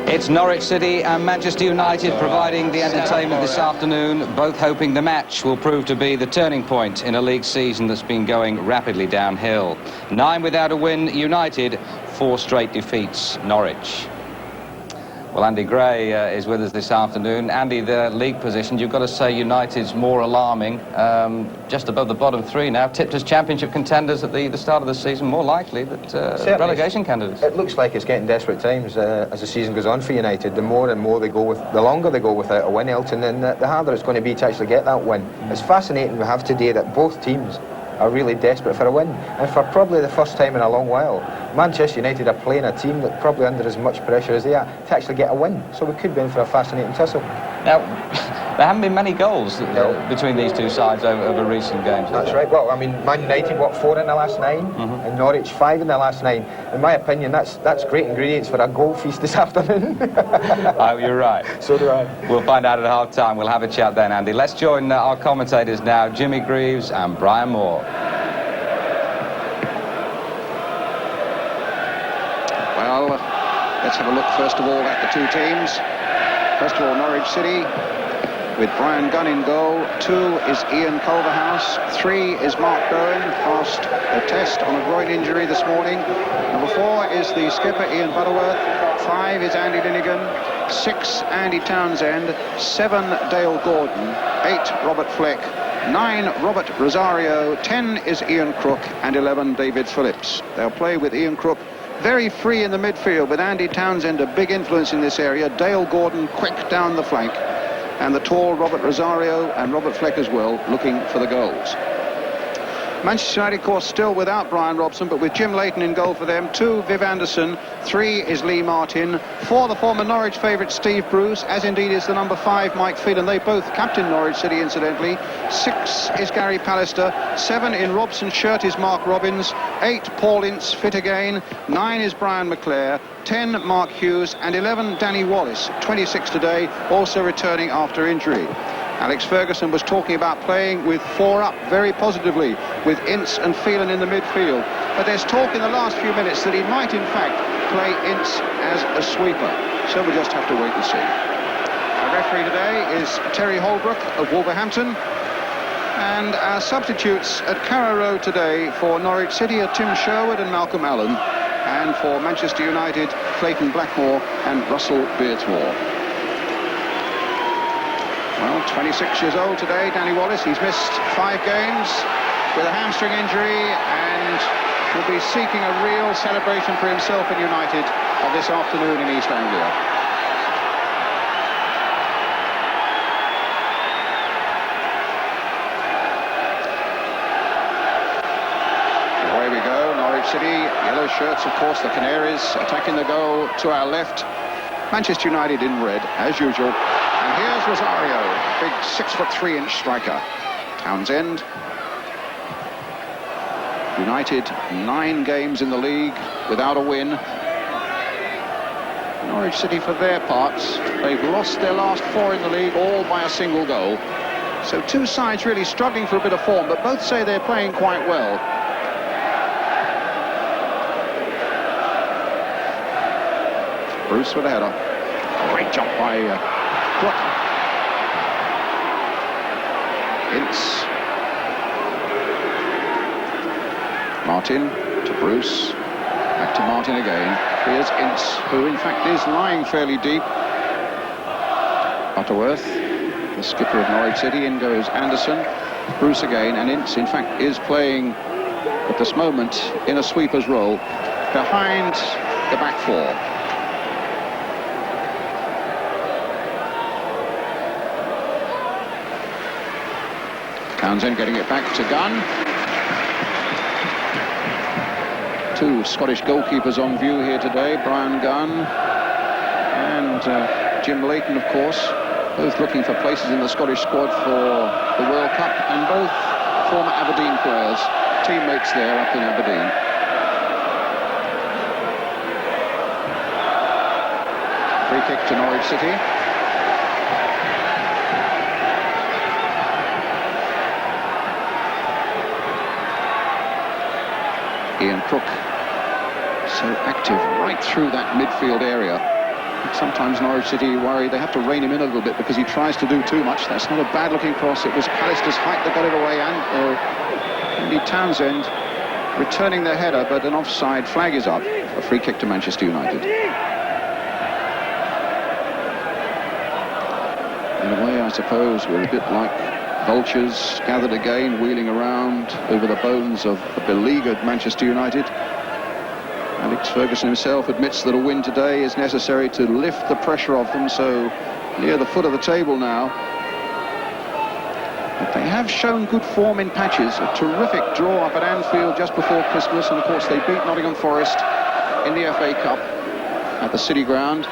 It's Norwich City and Manchester United providing the entertainment this afternoon, both hoping the match will prove to be the turning point in a league season that's been going rapidly downhill. 9 without a win, United, 4 straight defeats, Norwich. Well, Andy Gray is with us this afternoon. Andy, the league position, you've got to say United's more alarming, just above the bottom 3 now, tipped as championship contenders at the start of the season, more likely that relegation candidates. It looks like it's getting desperate times as the season goes on for United. The more and more they go with, the longer they go without a win, Elton, and the harder it's going to be to actually get that win. It's fascinating we have today that both teams are really desperate for a win, and for probably the first time in a long while, Manchester United are playing a team that probably under as much pressure as they are to actually get a win. So we could be in for a fascinating tussle. Now, there haven't been many goals between these two sides over recent games. That's right. Well, I mean, Man United, 4 in the last 9, and Norwich 5 in the last 9. In my opinion, that's great ingredients for a goal feast this afternoon. Oh, you're right. So do I. We'll find out at half-time. We'll have a chat then, Andy. Let's join our commentators now, Jimmy Greaves and Brian Moore. Well, let's have a look first of all at the two teams. First of all, Norwich City with Brian Gunn in goal. 2 is Ian Culverhouse. 3 is Mark Bowen, passed a test on a groin injury this morning. Number 4 is the skipper, Ian Butterworth. 5 is Andy Linnigan. 6, Andy Townsend. 7, Dale Gordon. 8, Robert Fleck. 9, Robert Rosario. 10 is Ian Crook. And 11, David Phillips. They'll play with Ian Crook very free in the midfield, with Andy Townsend a big influence in this area. Dale Gordon quick down the flank, and the tall Robert Rosario and Robert Fleck as well looking for the goals. Manchester United, of course, still without Brian Robson, but with Jim Leighton in goal for them. 2, Viv Anderson. 3 is Lee Martin. 4, the former Norwich favourite Steve Bruce, as indeed is the number 5 Mike Phelan. They both captain Norwich City, incidentally. 6 is Gary Pallister. 7 in Robson's shirt is Mark Robbins. 8, Paul Ince, fit again. 9 is Brian McClare. 10, Mark Hughes. And 11, Danny Wallace, 26 today, also returning after injury. Alex Ferguson was talking about playing with 4 up very positively, with Ince and Phelan in the midfield. But there's talk in the last few minutes that he might in fact play Ince as a sweeper. So we'll just have to wait and see. Our referee today is Terry Holbrook of Wolverhampton. And our substitutes at Carrow Road today for Norwich City are Tim Sherwood and Malcolm Allen. And for Manchester United, Clayton Blackmore and Russell Beardsmore. Well, 26 years old today, Danny Wallace. He's missed 5 games with a hamstring injury and will be seeking a real celebration for himself and United on this afternoon in East Anglia. Away we go, Norwich City, yellow shirts, of course, the Canaries attacking the goal to our left. Manchester United in red, as usual. And here's Rosario, big 6'3" striker. Townsend. United 9 games in the league without a win. Norwich City, for their parts, they've lost their last 4 in the league, all by a single goal. So 2 sides really struggling for a bit of form, but both say they're playing quite well. Bruce with a header. Great jump by Crook. Ince. Martin to Bruce. Back to Martin again. Here's Ince, who in fact is lying fairly deep. Butterworth, the skipper of Norwich City. In goes Anderson. Bruce again, and Ince in fact is playing at this moment in a sweeper's role behind the back 4. Townsend getting it back to Gunn. 2 Scottish goalkeepers on view here today, Brian Gunn and Jim Leighton, of course, both looking for places in the Scottish squad for the World Cup, and both former Aberdeen players, teammates there up in Aberdeen. Free kick to Norwich City. Ian Crook, so active right through that midfield area. Sometimes Norwich City worry they have to rein him in a little bit because he tries to do too much. That's not a bad-looking cross. It was Pallister's height that got it away, and Andy Townsend returning their header, but an offside flag is up. A free kick to Manchester United. In a way, I suppose, we're a bit like vultures gathered again, wheeling around over the bones of a beleaguered Manchester United. Alex Ferguson himself admits that a win today is necessary to lift the pressure off them, so near the foot of the table now. But they have shown good form in patches. A terrific draw up at Anfield just before Christmas, and of course they beat Nottingham Forest in the FA Cup at the City Ground.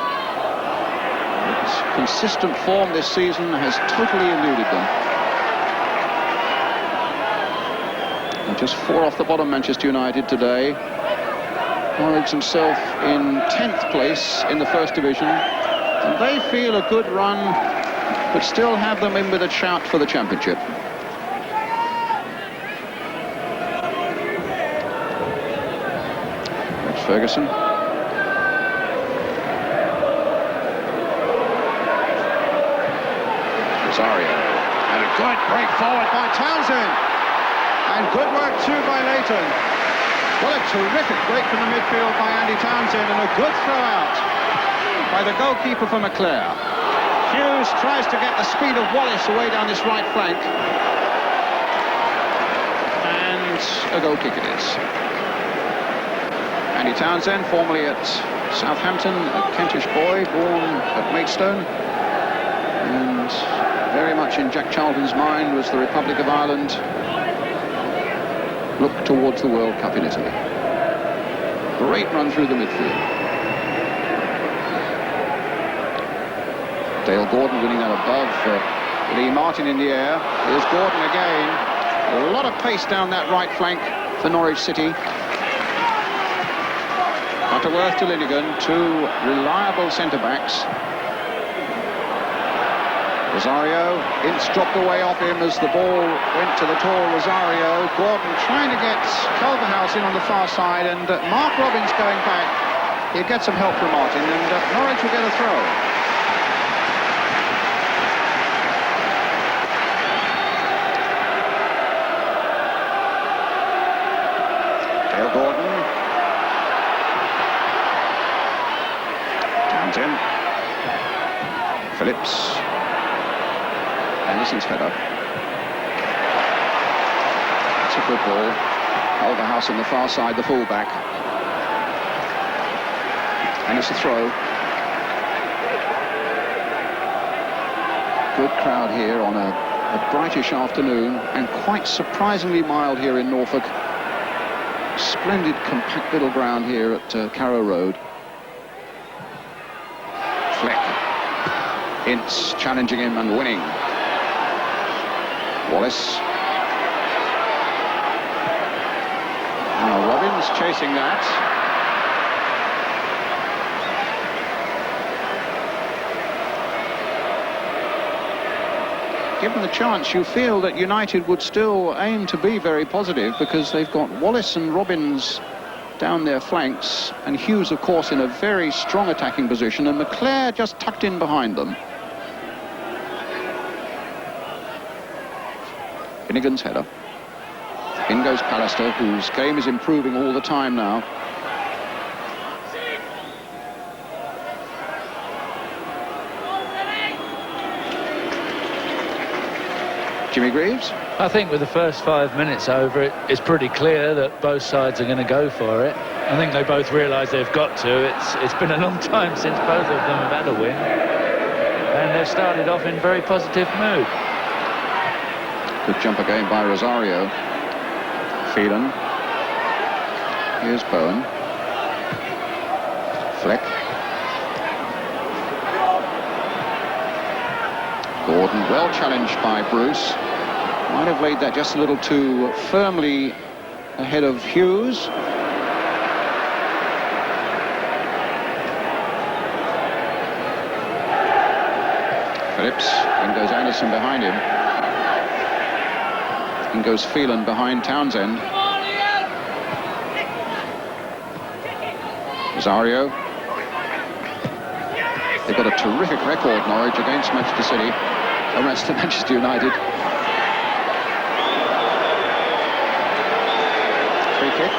Its consistent form this season has totally eluded them. And just 4 off the bottom, Manchester United today. Norwich himself in 10th place in the First Division, and they feel a good run, but still have them in with a shout for the Championship. That's Ferguson. Rosario, and a good break forward by Townsend, and good work too by Leighton. What a terrific break from the midfield by Andy Townsend, and a good throw out by the goalkeeper for McClare. Hughes tries to get the speed of Wallace away down this right flank. And a goal kick it is. Andy Townsend, formerly at Southampton, a Kentish boy, born at Maidstone. And very much in Jack Charlton's mind was the Republic of Ireland. Look towards the World Cup in Italy. Great run through the midfield. Dale Gordon winning that above Lee Martin in the air. Here's Gordon again. A lot of pace down that right flank for Norwich City. Butterworth to Linnigan, 2 reliable centre-backs. Rosario, Ince dropped away off him as the ball went to the tall Rosario. Gordon trying to get Culverhouse in on the far side, and Mark Robbins going back. He'll get some help from Martin, and Norwich will get a throw. Dale Gordon. Townsend. Phillips. Anderson's header. It's a good ball. Culverhouse on the far side, the fullback. And it's a throw. Good crowd here on a brightish afternoon, and quite surprisingly mild here in Norfolk. Splendid compact little ground here at Carrow Road. Fleck. Ince challenging him and winning. Wallace. Now Robbins chasing that. Given the chance, you feel that United would still aim to be very positive, because they've got Wallace and Robbins down their flanks, and Hughes, of course, in a very strong attacking position, and McClare just tucked in behind them. Finnegan's header. In goes Pallister, whose game is improving all the time now. Jimmy Greaves? I think with the first 5 minutes over, it's pretty clear that both sides are going to go for it. I think they both realise they've got to. It's been a long time since both of them have had a win, and they've started off in very positive mood. Good jump again by Rosario. Phelan. Here's Bowen. Fleck. Gordon, well challenged by Bruce. Might have laid that just a little too firmly ahead of Hughes. Phillips. In goes Anderson behind him. In goes Phelan behind Townsend. Rosario. They've got a terrific record, Norwich, against Manchester City. Manchester United. Free kick.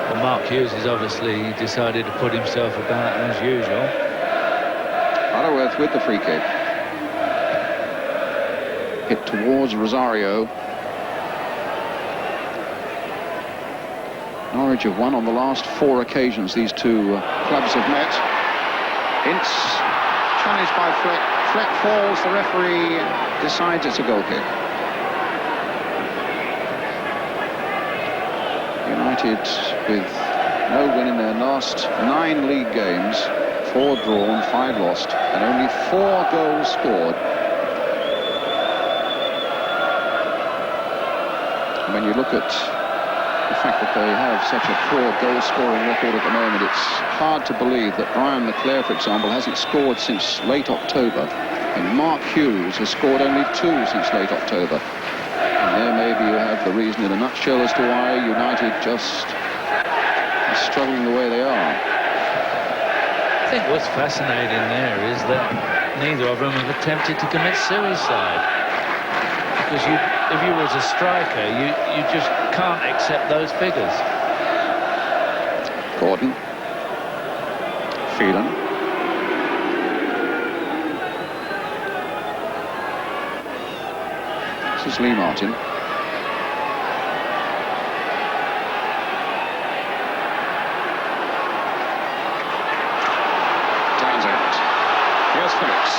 Well, Mark Hughes has obviously decided to put himself about as usual. Butterworth with the free kick. Hit towards Rosario. Norwich have won on the last 4 occasions these two clubs have met. Ince challenged by Fleck. Fleck falls. The referee decides it's a goal kick. United with no win in their last 9 league games, 4 drawn, 5 lost, and only 4 goals scored. And when you look at the fact that they have such a poor goal-scoring record at the moment, it's hard to believe that Brian Leclerc, for example, hasn't scored since late October, and Mark Hughes has scored only 2 since late October. And there maybe you have the reason in a nutshell as to why United just are struggling the way they are. I think what's fascinating there is that neither of them have attempted to commit suicide. Because if you were a striker, you just can't accept those figures. Gordon. Phelan. This is Lee Martin. Townsend. Here's Phillips.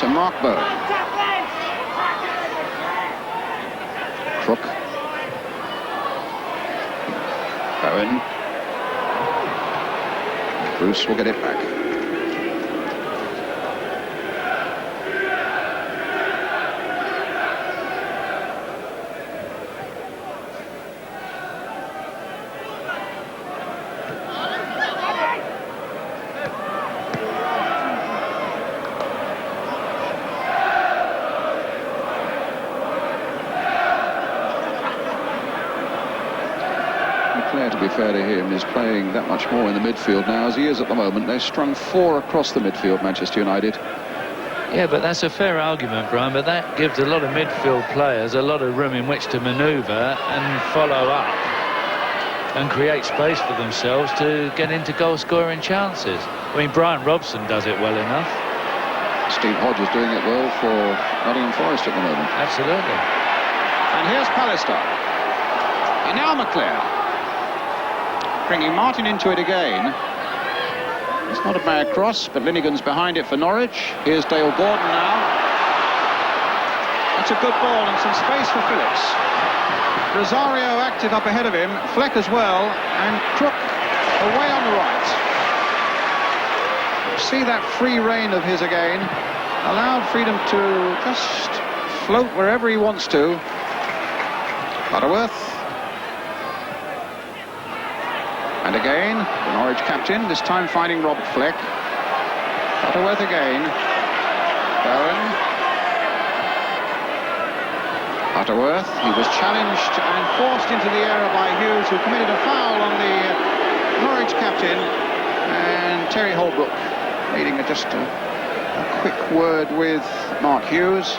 To Mark Bowen. Crook. Bowen. Bruce will get it back. To be fair to him, is playing that much more in the midfield now as he is at the moment. They've strung 4 across the midfield, Manchester United. Yeah, but that's a fair argument, Brian, but that gives a lot of midfield players a lot of room in which to manoeuvre and follow up and create space for themselves to get into goal-scoring chances. I mean, Brian Robson does it well enough. Steve Hodge is doing it well for Nottingham Forest at the moment. Absolutely. And here's Pallister. And now McClare. Bringing Martin into it again. It's not a bad cross, but Linnigan's behind it for Norwich. Here's Dale Gordon now. That's a good ball and some space for Phillips. Rosario active up ahead of him, Fleck as well, and Crook away on the right. See that free rein of his again. Allowed freedom to just float wherever he wants to. Butterworth. And again, the Norwich captain, this time finding Robert Fleck. Butterworth again. Bowen. Butterworth, he was challenged and forced into the area by Hughes, who committed a foul on the Norwich captain. And Terry Holbrook needing just a quick word with Mark Hughes.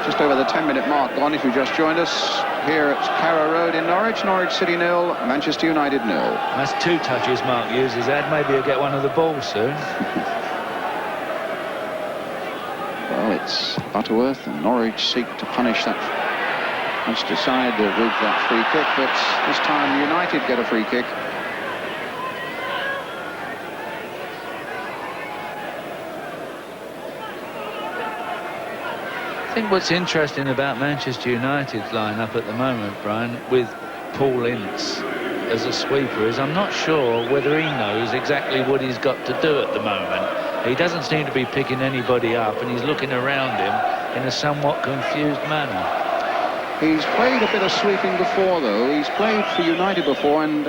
Just over the 10-minute mark gone if you just joined us. Here at Carrow Road in Norwich. Norwich City 0, Manchester United 0. That's 2 touches Mark Hughes has had. Maybe he'll get one of the balls soon. Well, it's Butterworth, and Norwich seek to punish that. Must decide with that free kick, but this time United get a free kick. I think what's interesting about Manchester United's lineup at the moment, Brian, with Paul Ince as a sweeper, is I'm not sure whether he knows exactly what he's got to do at the moment. He doesn't seem to be picking anybody up, and he's looking around him in a somewhat confused manner. He's played a bit of sweeping before, though. He's played for United before, and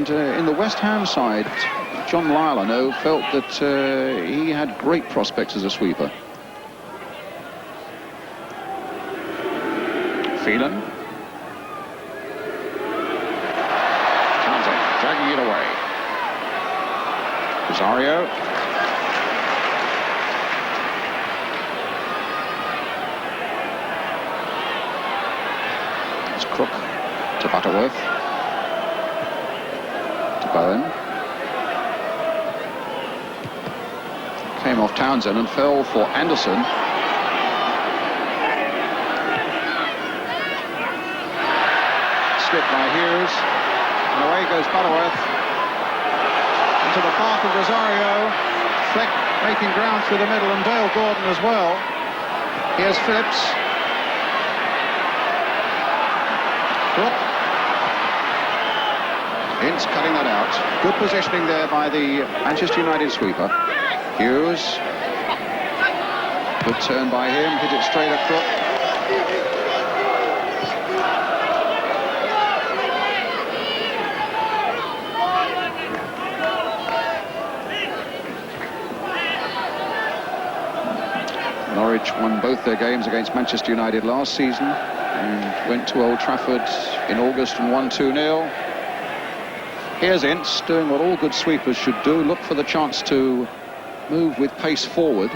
in the West Ham side, John Lyle, I know, felt that he had great prospects as a sweeper. Phelan. Townsend dragging it away. Rosario. It's Crook to Butterworth. To Bowen. Came off Townsend and fell for Anderson. Slip by Hughes, and away goes Butterworth into the path of Rosario. Fleck making ground through the middle, and Dale Gordon as well. Here's Phillips. Crook. Ince cutting that out. Good positioning there by the Manchester United sweeper. Hughes. Good turn by him, hit it straight at Crook. Norwich won both their games against Manchester United last season and went to Old Trafford in August and won 2-0. Here's Ince doing what all good sweepers should do, look for the chance to move with pace forward.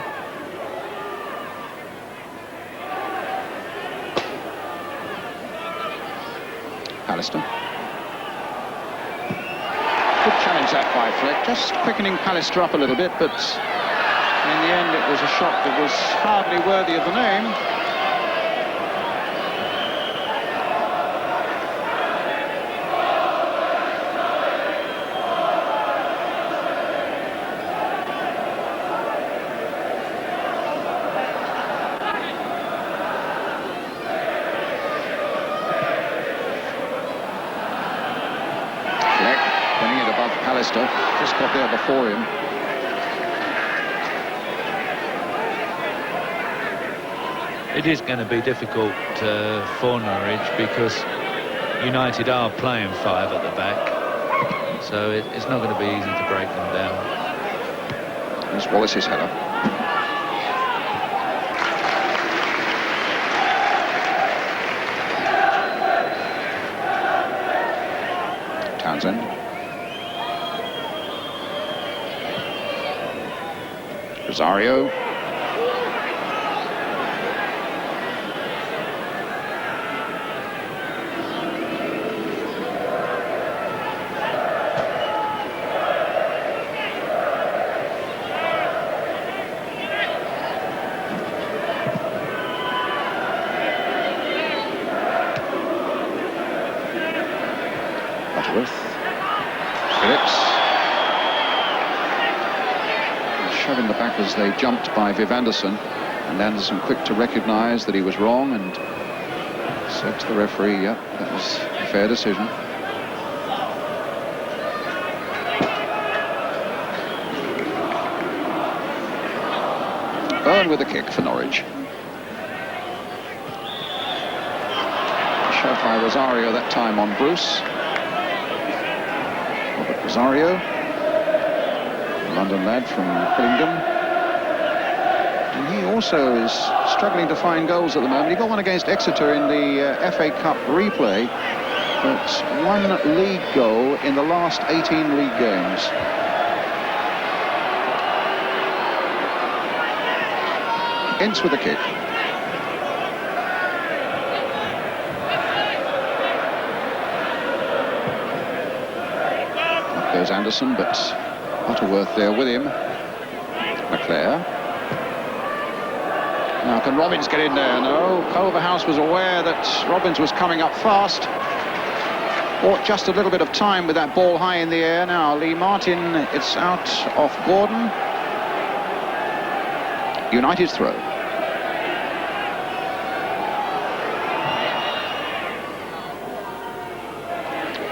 Pallister. Good challenge that by Fleck, just quickening Pallister up a little bit, but in the end it was a shot that was hardly worthy of the name. Pallister just got there before him. It is going to be difficult for Norwich because United are playing 5 at the back, so it's not going to be easy to break them down. Here's Wallace's header. Townsend. Rosario. Butterworth. Phillips. Shoving the back as they jumped by Viv Anderson, and Anderson quick to recognise that he was wrong and said to the referee, yep, that was a fair decision. Bowen with a kick for Norwich. Shoved by Rosario that time on Bruce. Robert Rosario, London lad from Hillingdon. And he also is struggling to find goals at the moment. He got one against Exeter in the FA Cup replay, but one league goal in the last 18 league games. Ince with a kick. Up goes Anderson, but Butterworth there with him. McClare. Now can Robbins get in there? No, Culverhouse was aware that Robbins was coming up fast. Bought just a little bit of time with that ball high in the air. Now Lee Martin, it's out off Gordon. United's throw.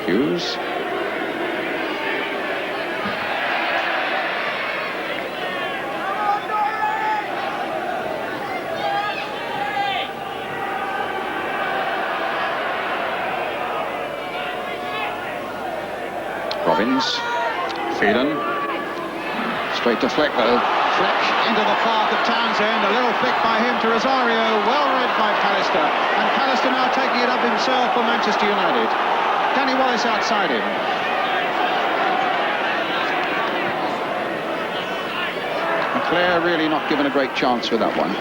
Hughes. Robbins. Phelan. Straight to Fleck though. Fleck into the path of Townsend. A little flick by him to Rosario. Well read by Pallister. And Pallister McAllister now taking it up himself for Manchester United. Danny Wallace outside him. McClare really not given a great chance with that one.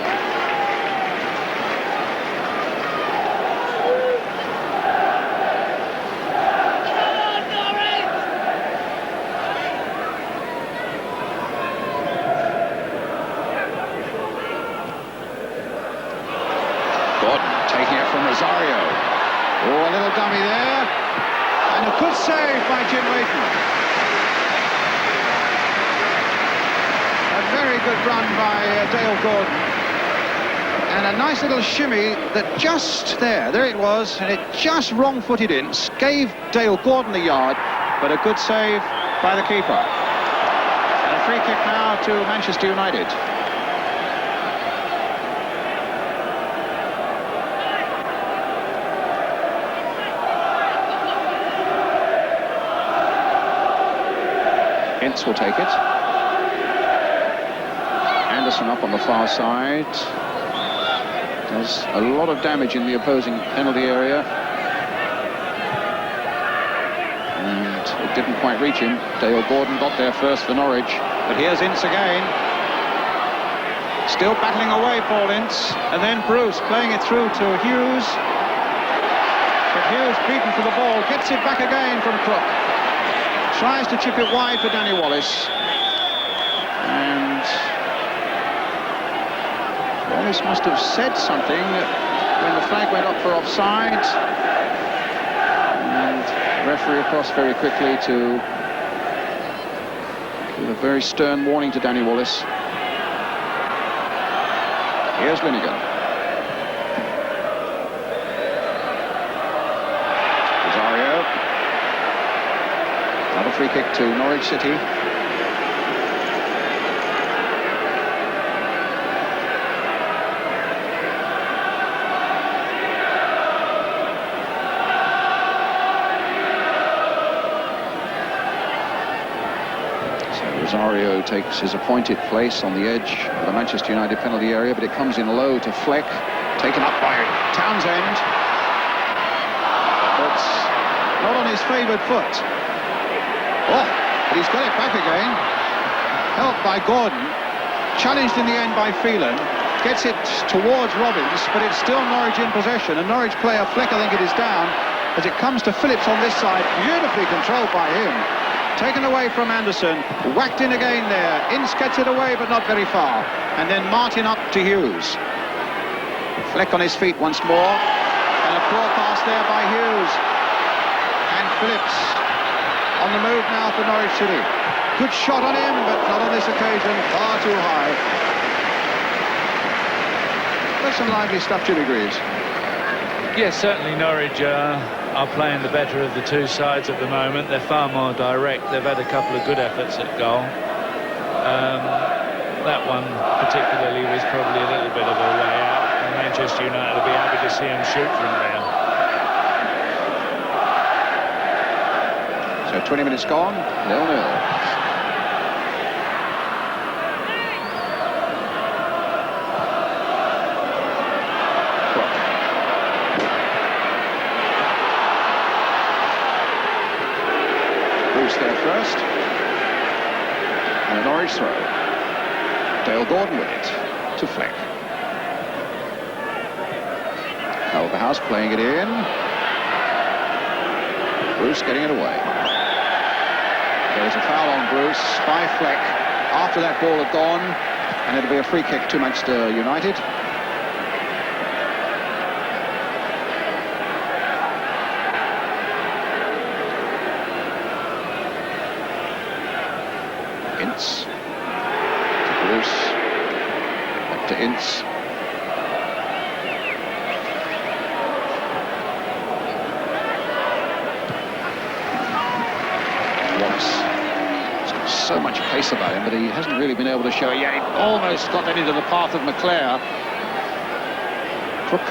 Rosario. Oh, a little dummy there. And a good save by Jim Leighton. A very good run by Dale Gordon. And a nice little shimmy that just there it was, and it just wrong-footed in, gave Dale Gordon the yard, but a good save by the keeper. And a free kick now to Manchester United. Ince will take it. Anderson up on the far side. Does a lot of damage in the opposing penalty area. And it didn't quite reach him. Dale Gordon got there first for Norwich. But here's Ince again. Still battling away, Paul Ince. And then Bruce playing it through to Hughes. But Hughes beaten for the ball. Gets it back again from Crook. Tries to chip it wide for Danny Wallace. And Wallace must have said something when the flag went up for offside. And the referee across very quickly to give a very stern warning to Danny Wallace. Here's Linnigan. Rosario. Another free kick to Norwich City. Rosario takes his appointed place on the edge of the Manchester United penalty area, but it comes in low to Fleck, taken up by Townsend. But not on his favoured foot. Oh, but he's got it back again. Helped by Gordon. Challenged in the end by Phelan. Gets it towards Robbins, but it's still Norwich in possession. And Norwich player Fleck, I think it is down, as it comes to Phillips on this side. Beautifully controlled by him. Taken away from Anderson, whacked in again there. Ince gets it away, but not very far. And then Martin up to Hughes. Fleck on his feet once more. And a poor pass there by Hughes. And Phillips on the move now for Norwich City. Good shot on him, but not on this occasion. Far too high. There's some lively stuff, Jimmy Greaves. Yes, certainly Norwich are playing the better of the two sides at the moment. They're far more direct. They've had a couple of good efforts at goal. That one particularly was probably a little bit of a way out. And Manchester United will be happy to see him shoot from there. So 20 minutes gone, 0-0. There first, and a Norwich throw. Dale Gordon with it to Fleck. Culverhouse playing it in. Bruce getting it away. There's a foul on Bruce by Fleck after that ball had gone, and it'll be a free kick to Manchester United. Ince to Bruce, back to Ince. Wallace. He's got so much pace about him, but he hasn't really been able to show it yet. He almost got that into the path of McClare. Crook.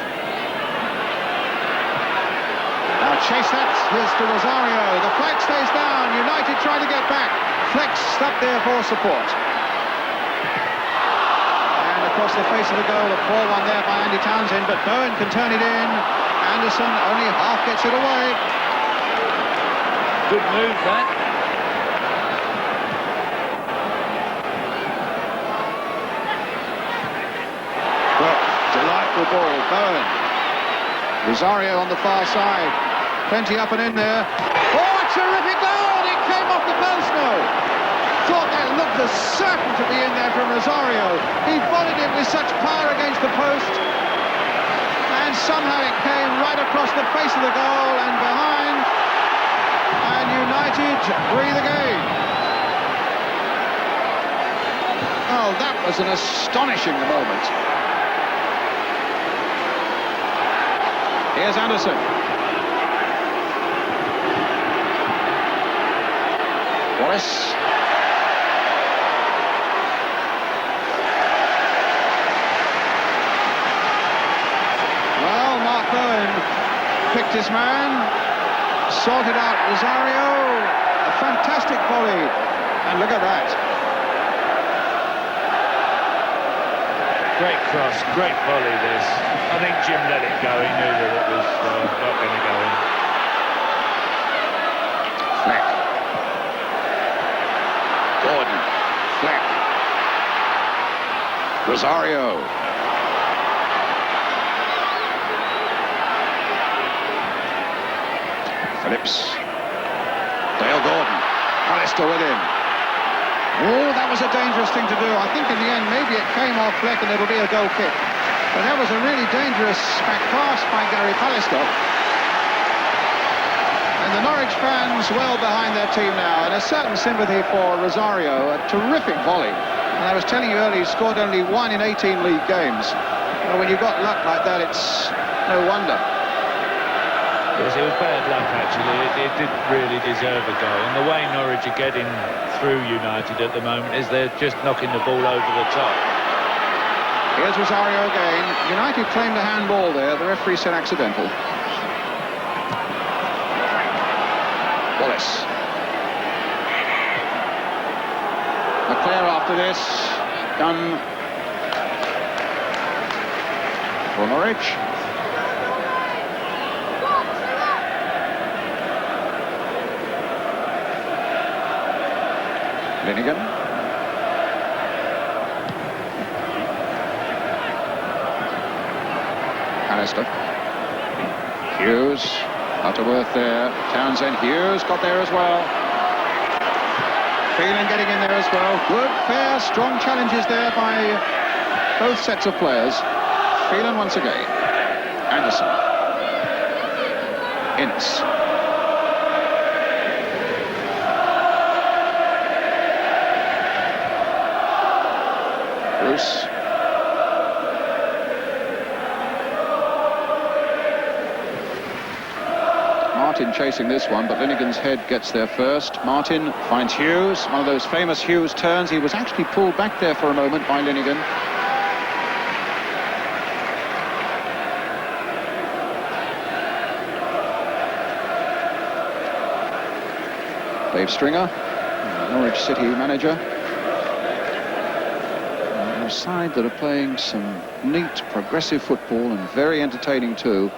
Now chase that. Here's to Rosario. The flag stays down. United trying to get back. Fleck stopped there for support. And across the face of the goal, a poor one there by Andy Mighty Townsend, but Bowen can turn it in. Anderson only half gets it away. Good move, that. Well, delightful ball, Bowen. Rosario on the far side. Plenty up and in there. Oh, a terrific goal! It came off the post, no. Thought that looked as certain to be in there from Rosario. He volleyed it with such power against the post. And somehow it came right across the face of the goal and behind. And United breathe again. Oh, that was an astonishing moment. Here's Anderson. Wallace. Well, Mark Bowen picked his man, sorted out Rosario. A fantastic volley. And look at that. Great cross, great volley this. I think Jim let it go. He knew that it was not going to go in. Fleck. Gordon. Fleck. Rosario. Phillips. Dale Gordon. Alistair with him. Oh, that was a dangerous thing to do. I think in the end maybe it came off Fleck and it'll be a goal kick. But that was a really dangerous back pass by Gary Pallister. And the Norwich fans well behind their team now, and a certain sympathy for Rosario. A terrific volley. And I was telling you earlier, he scored only 1 in 18 league games. Well, when you've got luck like that, it's no wonder. Yes, it was bad luck, actually. It didn't really deserve a goal. And the way Norwich are getting through United at the moment is they're just knocking the ball over the top. Here's Rosario again. United claimed a handball there. The referee said accidental. Wallace. McClare after this. Done for Norwich. Linnigan. Alistair. Hughes. Butterworth there. Townsend. Hughes got there as well. Phelan getting in there as well. Good, fair, strong challenges there by both sets of players. Phelan once again. Anderson. Ince. Bruce. Martin chasing this one, but Linnigan's head gets there first. Martin finds Hughes, one of those famous Hughes turns. He was actually pulled back there for a moment by Linnigan. Dave Stringer, Norwich City manager. A side that are playing some neat, progressive football and very entertaining too.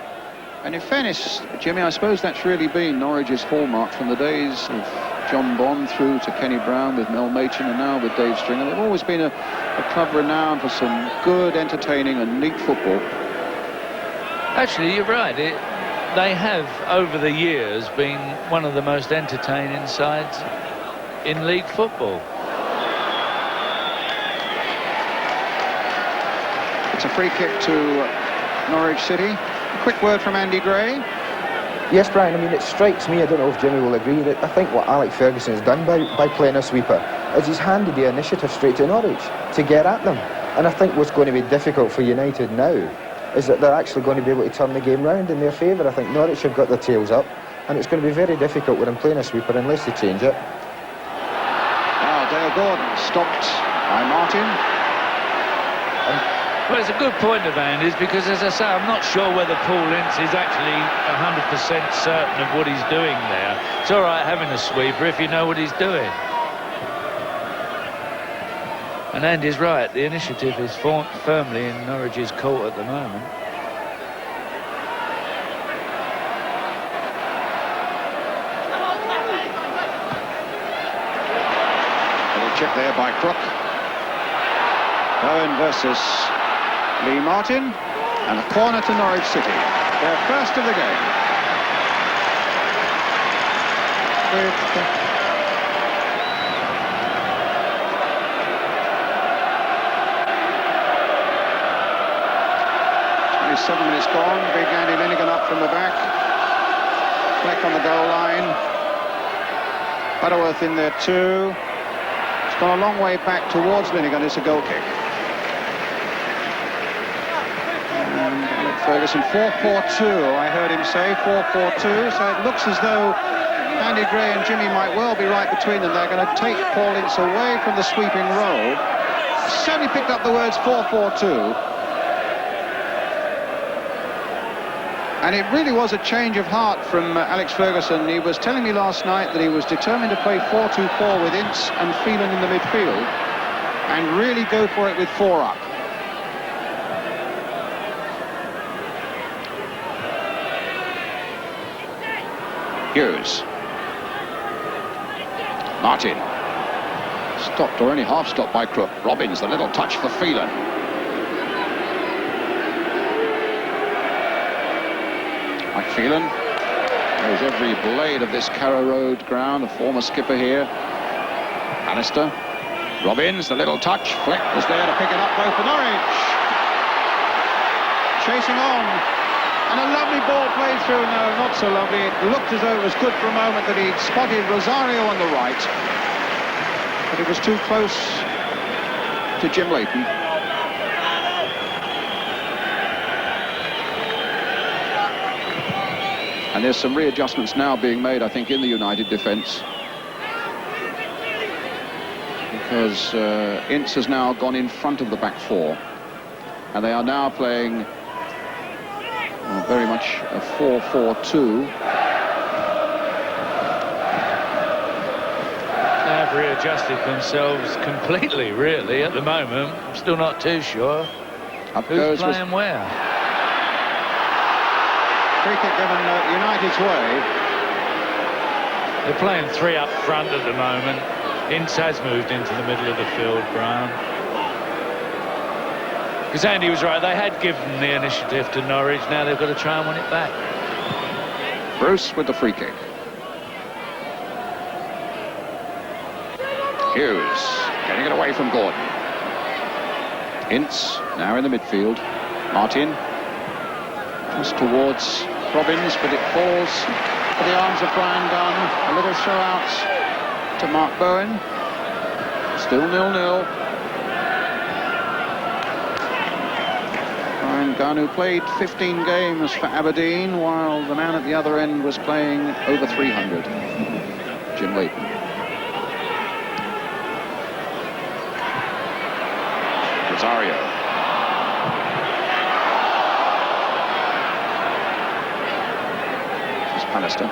And in fairness, Jimmy, I suppose that's really been Norwich's hallmark from the days of John Bond through to Kenny Brown with Mel Machin and now with Dave Stringer. They've always been a club renowned for some good, entertaining and neat football. Actually, you're right. They have, over the years, been one of the most entertaining sides in league football. It's a free kick to Norwich City. A quick word from Andy Gray. Yes, Brian, I mean, it strikes me, I don't know if Jimmy will agree, that I think what Alex Ferguson has done by playing a sweeper is he's handed the initiative straight to Norwich to get at them. And I think what's going to be difficult for United now is that they're actually going to be able to turn the game round in their favour. I think Norwich have got their tails up, and it's going to be very difficult with them playing a sweeper unless they change it. Now Dale Gordon stopped by Martin. Well, it's a good point of Andy's because, as I say, I'm not sure whether Paul Ince is actually 100% certain of what he's doing there. It's all right having a sweeper if you know what he's doing. And Andy's right, the initiative is firmly in Norwich's court at the moment. Little chip there by Crook. Owen versus Lee Martin, and a corner to Norwich City. Their first of the game. With 7 minutes gone. Big Andy Linnigan up from the back. Fleck on the goal line. Butterworth in there too. It's gone a long way back towards Linnigan. It's a goal kick. And Alec Ferguson, 4-4-2. I heard him say 4-4-2. So it looks as though Andy Gray and Jimmy might well be right between them. They're going to take Paul Ince away from the sweeping role. Certainly picked up the words 4-4-2. And it really was a change of heart from Alex Ferguson. He was telling me last night that he was determined to play 4-2-4 with Ince and Phelan in the midfield and really go for it with 4 up. Hughes. Martin. Stopped, or only half stopped by Crook. Robbins, the little touch for Phelan. Phelan knows every blade of this Carrow Road ground, a former skipper here. Bannister. Robbins, the little touch. Fleck was there to pick it up, though, for Norwich. Chasing on. And a lovely ball played through. No, not so lovely. It looked as though it was good for a moment that he'd spotted Rosario on the right. But it was too close to Jim Leighton. And there's some readjustments now being made, I think, in the United defence. Because Ince has now gone in front of the back 4. And they are now playing very much a 4-4-2. They have readjusted themselves completely, really, at the moment. I'm still not too sure who's playing where. Free kick given United's way. They're playing 3 up front at the moment. Ince has moved into the middle of the field, Brown. Because Andy was right, they had given the initiative to Norwich, now they've got to try and win it back. Bruce with the free kick. Hughes getting it away from Gordon. Ince now in the midfield. Martin just towards Robbins, but it falls for the arms of Brian Gunn. A little throw out to Mark Bowen. Still 0-0. Brian Gunn, who played 15 games for Aberdeen, while the man at the other end was playing over 300. Jim Leighton. Rosario. Bannister.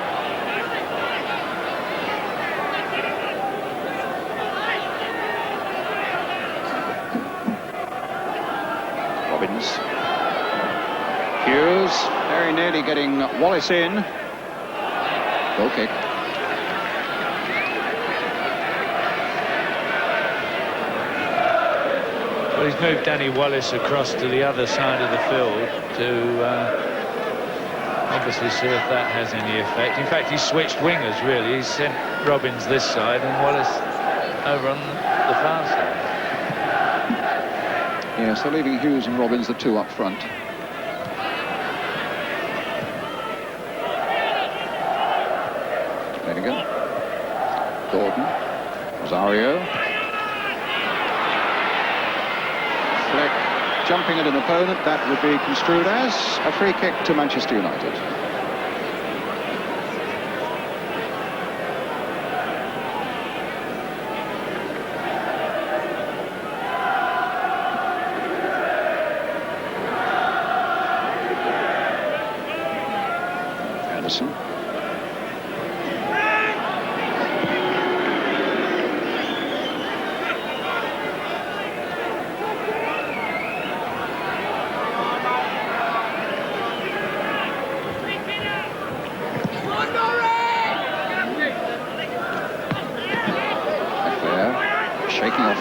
Robbins. Hughes very nearly getting Wallace in. Goal kick. Well, he's moved Danny Wallace across to the other side of the field to obviously see if that has any effect. In fact, he's switched wingers, really. He's sent Robbins this side and Wallace over on the far side. Yeah, so leaving Hughes and Robbins, the 2 up front. Flanagan. Gordon. Rosario. Fleck jumping at an opponent. That would be construed as a free kick to Manchester United. Anderson.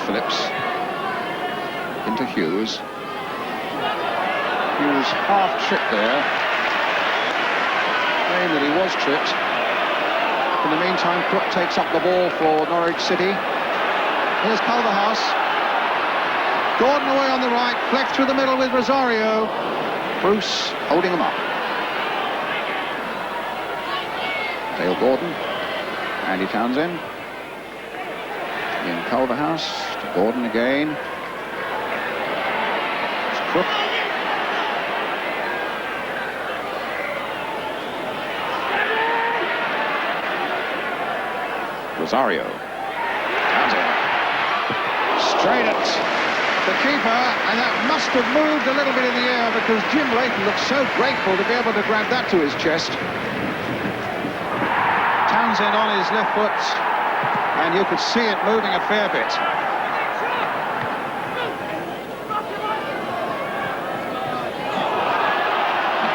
Phillips. Into Hughes. Hughes half tripped there. Claim that he was tripped. In the meantime, Crook takes up the ball for Norwich City. Here's Culverhouse. Gordon away on the right, Fleck through the middle with Rosario. Bruce holding him up. Dale Gordon, Andy Townsend. In Culverhouse to Gordon again. It's Crook. Rosario. Townsend. Straight at the keeper, and that must have moved a little bit in the air because Jim Layton looked so grateful to be able to grab that to his chest. Townsend on his left foot, and you could see it moving a fair bit.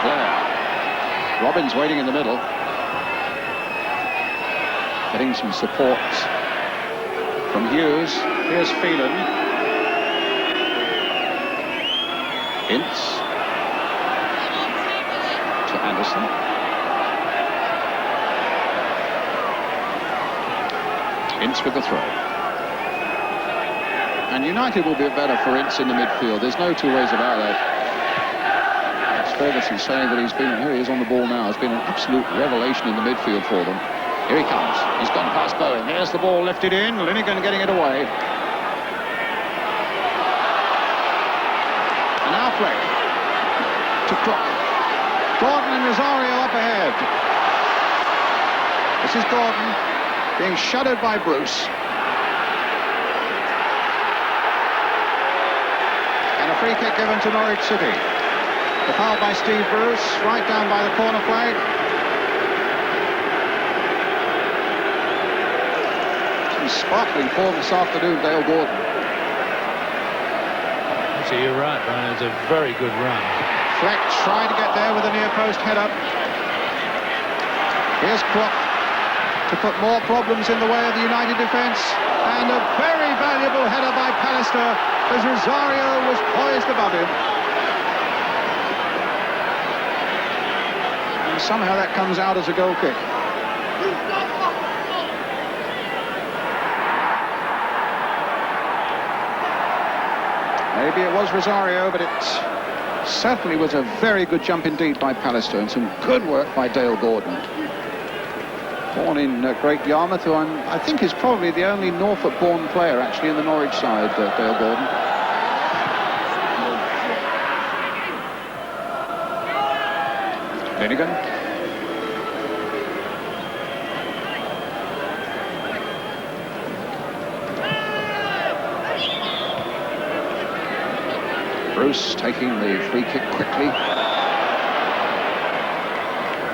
Blair. Robbins waiting in the middle. Getting some support from Hughes. Here's Phelan. Ince to Anderson. Ince with the throw. And United will be better for Ince in the midfield. There's no two ways about that. It's Ferguson saying that he's been, here he is on the ball now, has been an absolute revelation in the midfield for them. Here he comes. He's gone past Bowen. Here's the ball lifted in. Linnigan getting it away. And now Fleck to Crook. Gordon and Rosario up ahead. This is Gordon being shadowed by Bruce. And a free kick given to Norwich City. The foul by Steve Bruce, right down by the corner flag. Sparkling form this afternoon, Dale Gordon. Actually, you're right, Brian. It's a very good run. Fleck trying to get there with a near post header. Here's Crook to put more problems in the way of the United defence. And a very valuable header by Pallister as Rosario was poised above him. And somehow that comes out as a goal kick. Maybe it was Rosario, but it certainly was a very good jump indeed by Pallister and some good work by Dale Gordon. Born in Great Yarmouth, who I think is probably the only Norfolk-born player actually in the Norwich side, Dale Gordon. Linnigan. Bruce taking the free kick quickly.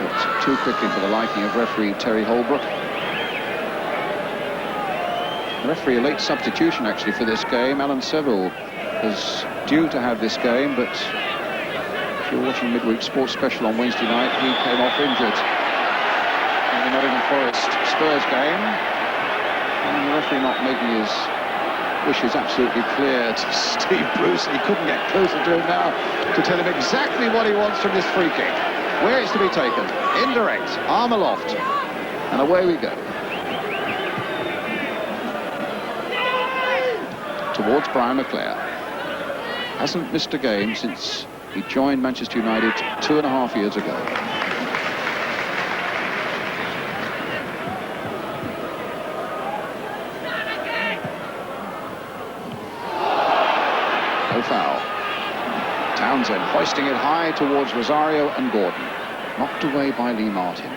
It's too quickly for the liking of referee Terry Holbrook. The referee, a late substitution actually for this game. Alan Seville was due to have this game, but if you're watching Midweek Sports Special on Wednesday night, he came off injured in the Nottingham Forest Spurs game. And the referee not making his wishes absolutely clear to Steve Bruce. He couldn't get closer to him now to tell him exactly what he wants from this free kick. Where it's to be taken. Indirect, arm aloft. And away we go. Towards Brian McClare. Hasn't missed a game since he joined Manchester United 2.5 years ago. Foul. Townsend hoisting it high towards Rosario and Gordon. Knocked away by Lee Martin.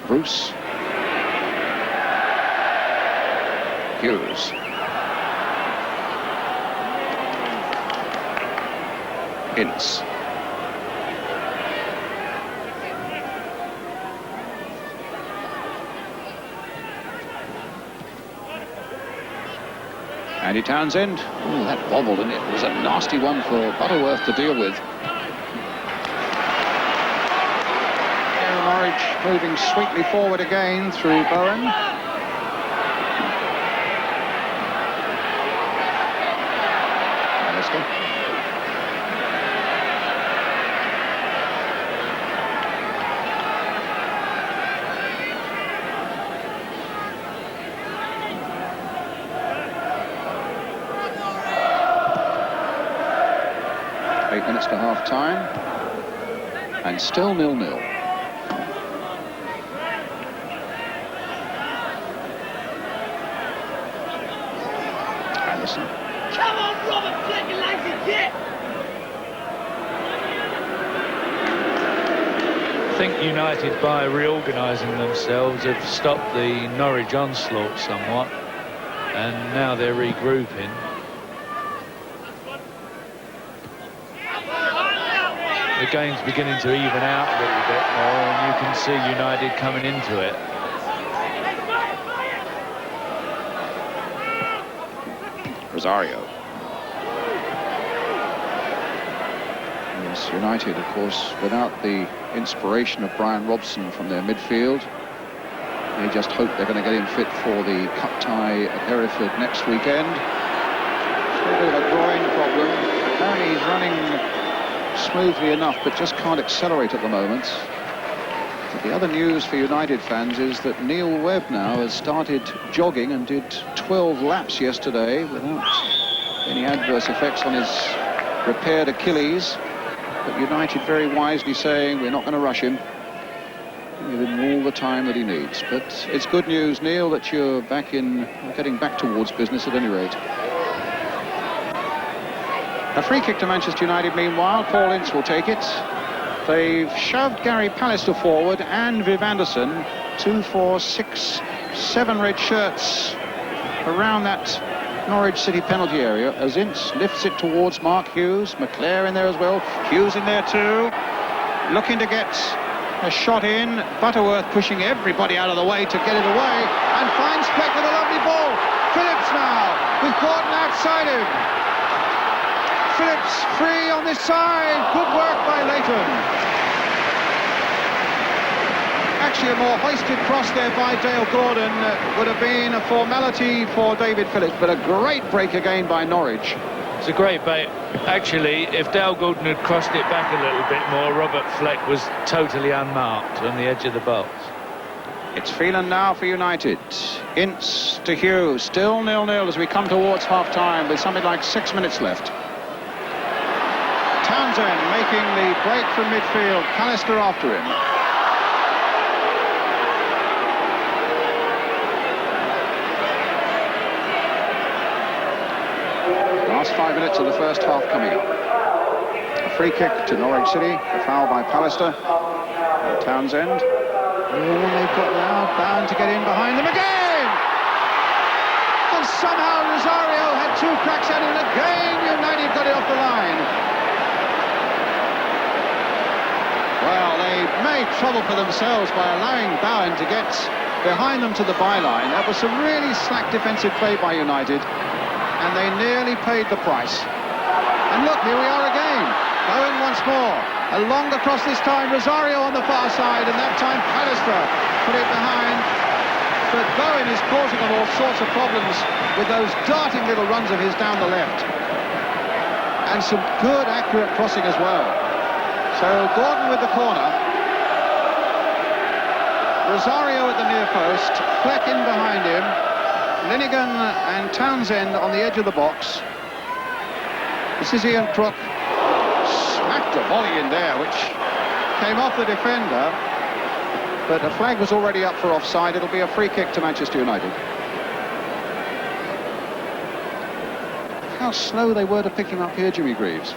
Bruce. Hughes. Ince. Andy Townsend. Oh, that wobbled, and it was a nasty one for Butterworth to deal with. Norwich moving sweetly forward again through Bowen. half-time. And still 0-0. Anderson. Come on, Robert Fleck, you like it, yeah! I think United, by reorganising themselves, have stopped the Norwich onslaught somewhat, and now they're regrouping. The game's beginning to even out a little bit more, and you can see United coming into it. Rosario. Yes, United, of course, without the inspiration of Brian Robson from their midfield. They just hope they're going to get him fit for the cup tie at Hereford next weekend. It's a bit of a groin problem. Apparently he's running smoothly enough, but just can't accelerate at the moment. But the other news for United fans is that Neil Webb now has started jogging and did 12 laps yesterday without any adverse effects on his repaired Achilles. But United very wisely saying, we're not going to rush him. Give him all the time that he needs. But it's good news, Neil, that you're getting back towards business at any rate. A free kick to Manchester United, meanwhile. Paul Ince will take it. They've shoved Gary Pallister forward and Viv Anderson. 2, 4, 6, 7 red shirts around that Norwich City penalty area as Ince lifts it towards Mark Hughes. McClare in there as well. Hughes in there too. Looking to get a shot in. Butterworth pushing everybody out of the way to get it away. And finds Fleck with a lovely ball. Phillips now with Gordon outside him. Phillips free on this side. Good work by Leighton. Actually, a more hoisted cross there by Dale Gordon would have been a formality for David Phillips, but a great break again by Norwich. It's a great bait. Actually, if Dale Gordon had crossed it back a little bit more, Robert Fleck was totally unmarked on the edge of the box. It's Phelan now for United. Ince to Hughes. Still 0-0 as we come towards half-time with something like 6 minutes left. Townsend making the break from midfield. Pallister after him. Last 5 minutes of the first half coming up. A free kick to Norwich City. A foul by Pallister. And Townsend. Oh, they've got now bound to get in behind them again. And somehow Rosario had 2 cracks at it again. United got it off the line. Well, they made trouble for themselves by allowing Bowen to get behind them to the byline. That was some really slack defensive play by United, and they nearly paid the price. And look, here we are again. Bowen once more. A longer cross this time. Rosario on the far side, and that time Pallister put it behind. But Bowen is causing them all sorts of problems with those darting little runs of his down the left. And some good, accurate crossing as well. So Gordon with the corner. Rosario at the near post. Fleck in behind him. Linnigan and Townsend on the edge of the box. This is Ian Crook. Smacked a volley in there, which came off the defender. But a flag was already up for offside. It'll be a free kick to Manchester United. How slow they were to pick him up here, Jimmy Greaves.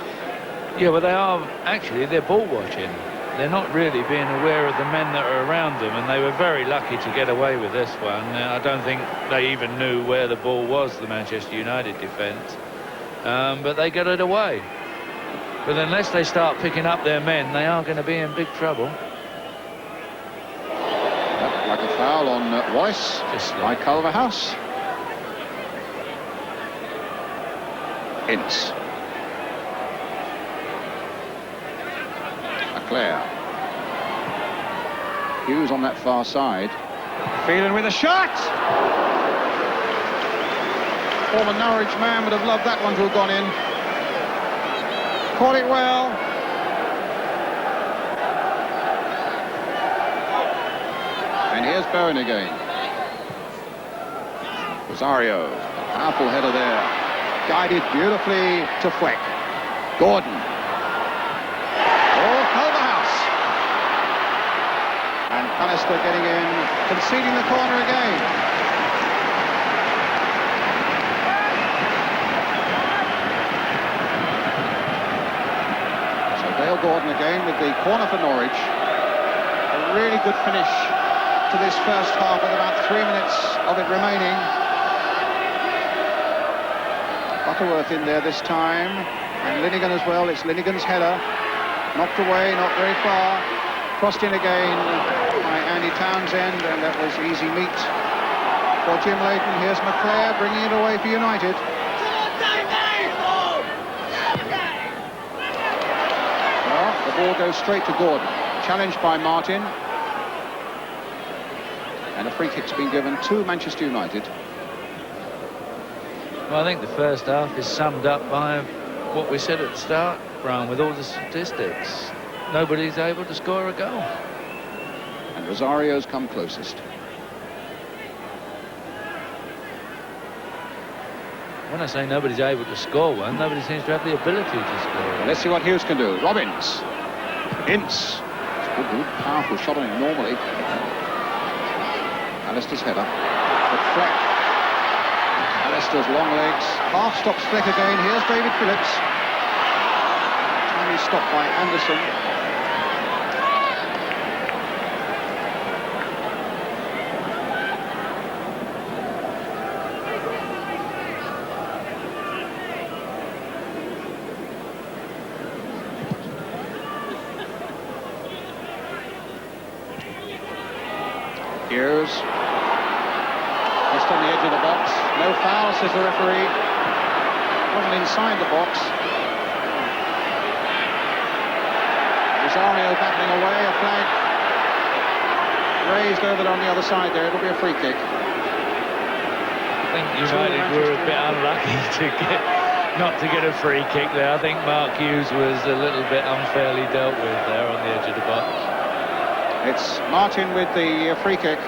Yeah, well, they're ball watching. They're not really being aware of the men that are around them, and they were very lucky to get away with this one. I don't think they even knew where the ball was, the Manchester United defence. But they got it away. But unless they start picking up their men, they are going to be in big trouble. Like a foul on Wallace by Culverhouse. Ince. McClare. Hughes on that far side. Phelan with a shot! Former Norwich man would have loved that one to have gone in. Caught it well. And here's Bowen again. Rosario, a powerful header there. Guided beautifully to Fleck. Gordon. Leicester getting in, conceding the corner again. So Dale Gordon again with the corner for Norwich. A really good finish to this first half with about 3 minutes of it remaining. Butterworth in there this time, and Linnigan as well. It's Linnigan's header, knocked away, not very far, crossed in again by Andy Townsend, and that was easy meat for Jim Leighton. Here's McClare bringing it away for United. Well, the ball goes straight to Gordon, challenged by Martin, and a free kick's been given to Manchester United. Well, I think the first half is summed up by what we said at the start, Brian, with all the statistics. Nobody's able to score a goal. And Rosario's come closest. When I say nobody's able to score one, nobody seems to have the ability to score. Let's see what Hughes can do. Robbins. Ince. Good, powerful shot on him normally. Alistair's header. But Fleck. Alistair's long legs. Half stops Fleck again. Here's David Phillips. Tiny stop by Anderson. Hughes. Just on the edge of the box. No foul, says the referee. Wasn't inside the box. Rosario battling away. A flag raised over there on the other side there. It'll be a free kick. I think United were a bit unlucky not to get a free kick there. I think Mark Hughes was a little bit unfairly dealt with there on the edge of the box. It's Martin with the free kick.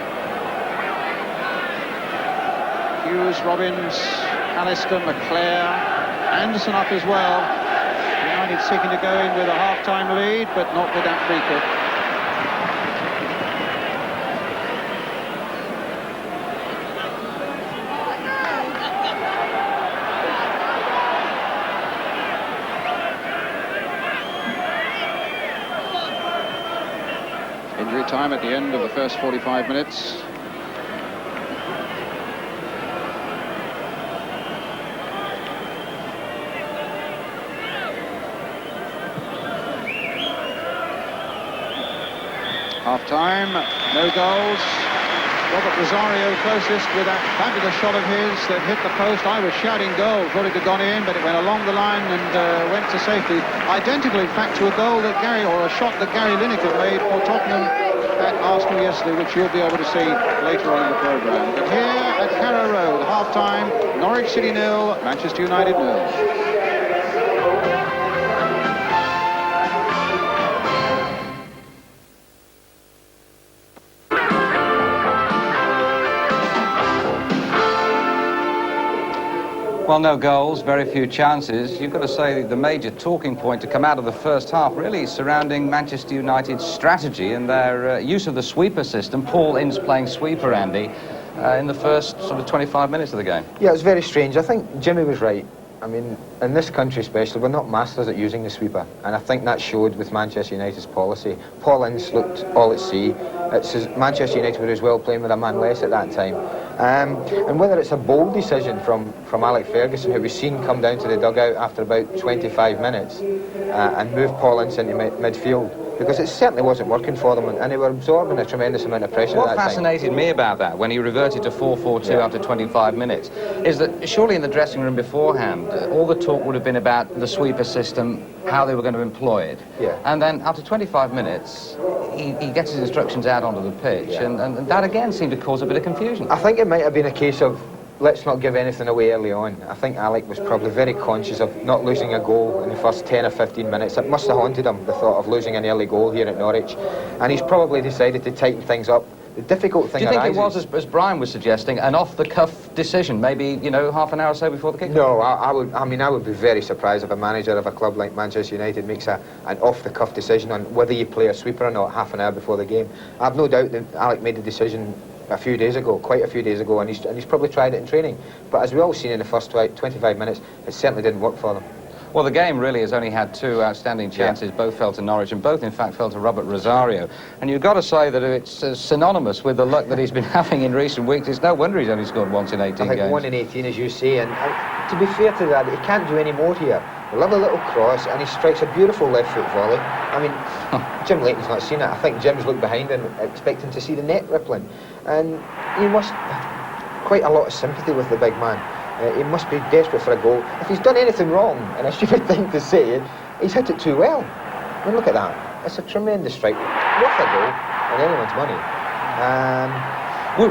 Hughes, Robbins, Alistair, McClare, Anderson up as well. United seeking to go in with a half-time lead, but not with that free kick. Injury time at the end of the first 45 minutes. Half-time, no goals. Robert Rosario closest with that fabulous shot of his that hit the post. I was shouting goal, thought it had gone in, but it went along the line and went to safety. Identical, in fact, to a goal that a shot that Gary Lineker made for Tottenham at Arsenal yesterday, which you'll be able to see later on in the programme. But here at Carrow Road, half-time, Norwich City 0, Manchester United 0. Well, no goals, very few chances. You've got to say the major talking point to come out of the first half really surrounding Manchester United's strategy and their use of the sweeper system. Paul Ince playing sweeper, Andy, in the first sort of 25 minutes of the game. Yeah, it was very strange. I think Jimmy was right. I mean, in this country especially, we're not masters at using the sweeper, and I think that showed with Manchester United's policy. Paul Ince looked all at sea. Manchester United were as well playing with a man less at that time. And whether it's a bold decision from Alex Ferguson, who we've seen come down to the dugout after about 25 minutes and move Paul Ince into midfield, because it certainly wasn't working for them, and they were absorbing a tremendous amount of pressure at that time. What fascinated me about that, when he reverted to 4-4-2 after 25 minutes, is that surely in the dressing room beforehand, all the talk would have been about the sweeper system, how they were going to employ it. Yeah. And then after 25 minutes, he gets his instructions out onto the pitch, and that again seemed to cause a bit of confusion. I think it might have been a case of let's not give anything away early on. I think Alec was probably very conscious of not losing a goal in the first 10 or 15 minutes. It must have haunted him, the thought of losing an early goal here at Norwich. And he's probably decided to tighten things up The difficult thing Do you think arises... it was, as Brian was suggesting, an off-the-cuff decision, maybe, you know, half an hour or so before the kick? No, I would be very surprised if a manager of a club like Manchester United makes an off-the-cuff decision on whether you play a sweeper or not half an hour before the game. I've no doubt that Alec made the decision quite a few days ago, and he's probably tried it in training. But as we all seen in the first 25 minutes, it certainly didn't work for them. Well, the game really has only had two outstanding chances. Both fell to Norwich, and both, in fact, fell to Robert Rosario. And you've got to say that it's synonymous with the luck that he's been having in recent weeks. It's no wonder he's only scored once in 18 I think games. 1 in 18, as you say, and to be fair to that, he can't do any more here. A lovely little cross, and he strikes a beautiful left-foot volley. I mean, Jim Leighton's not seen it. I think Jim's looked behind him, expecting to see the net rippling. And he must have quite a lot of sympathy with the big man. He must be desperate for a goal. If he's done anything wrong, and a stupid thing to say, he's hit it too well. I mean, look at that. It's a tremendous strike. Worth a goal on anyone's money.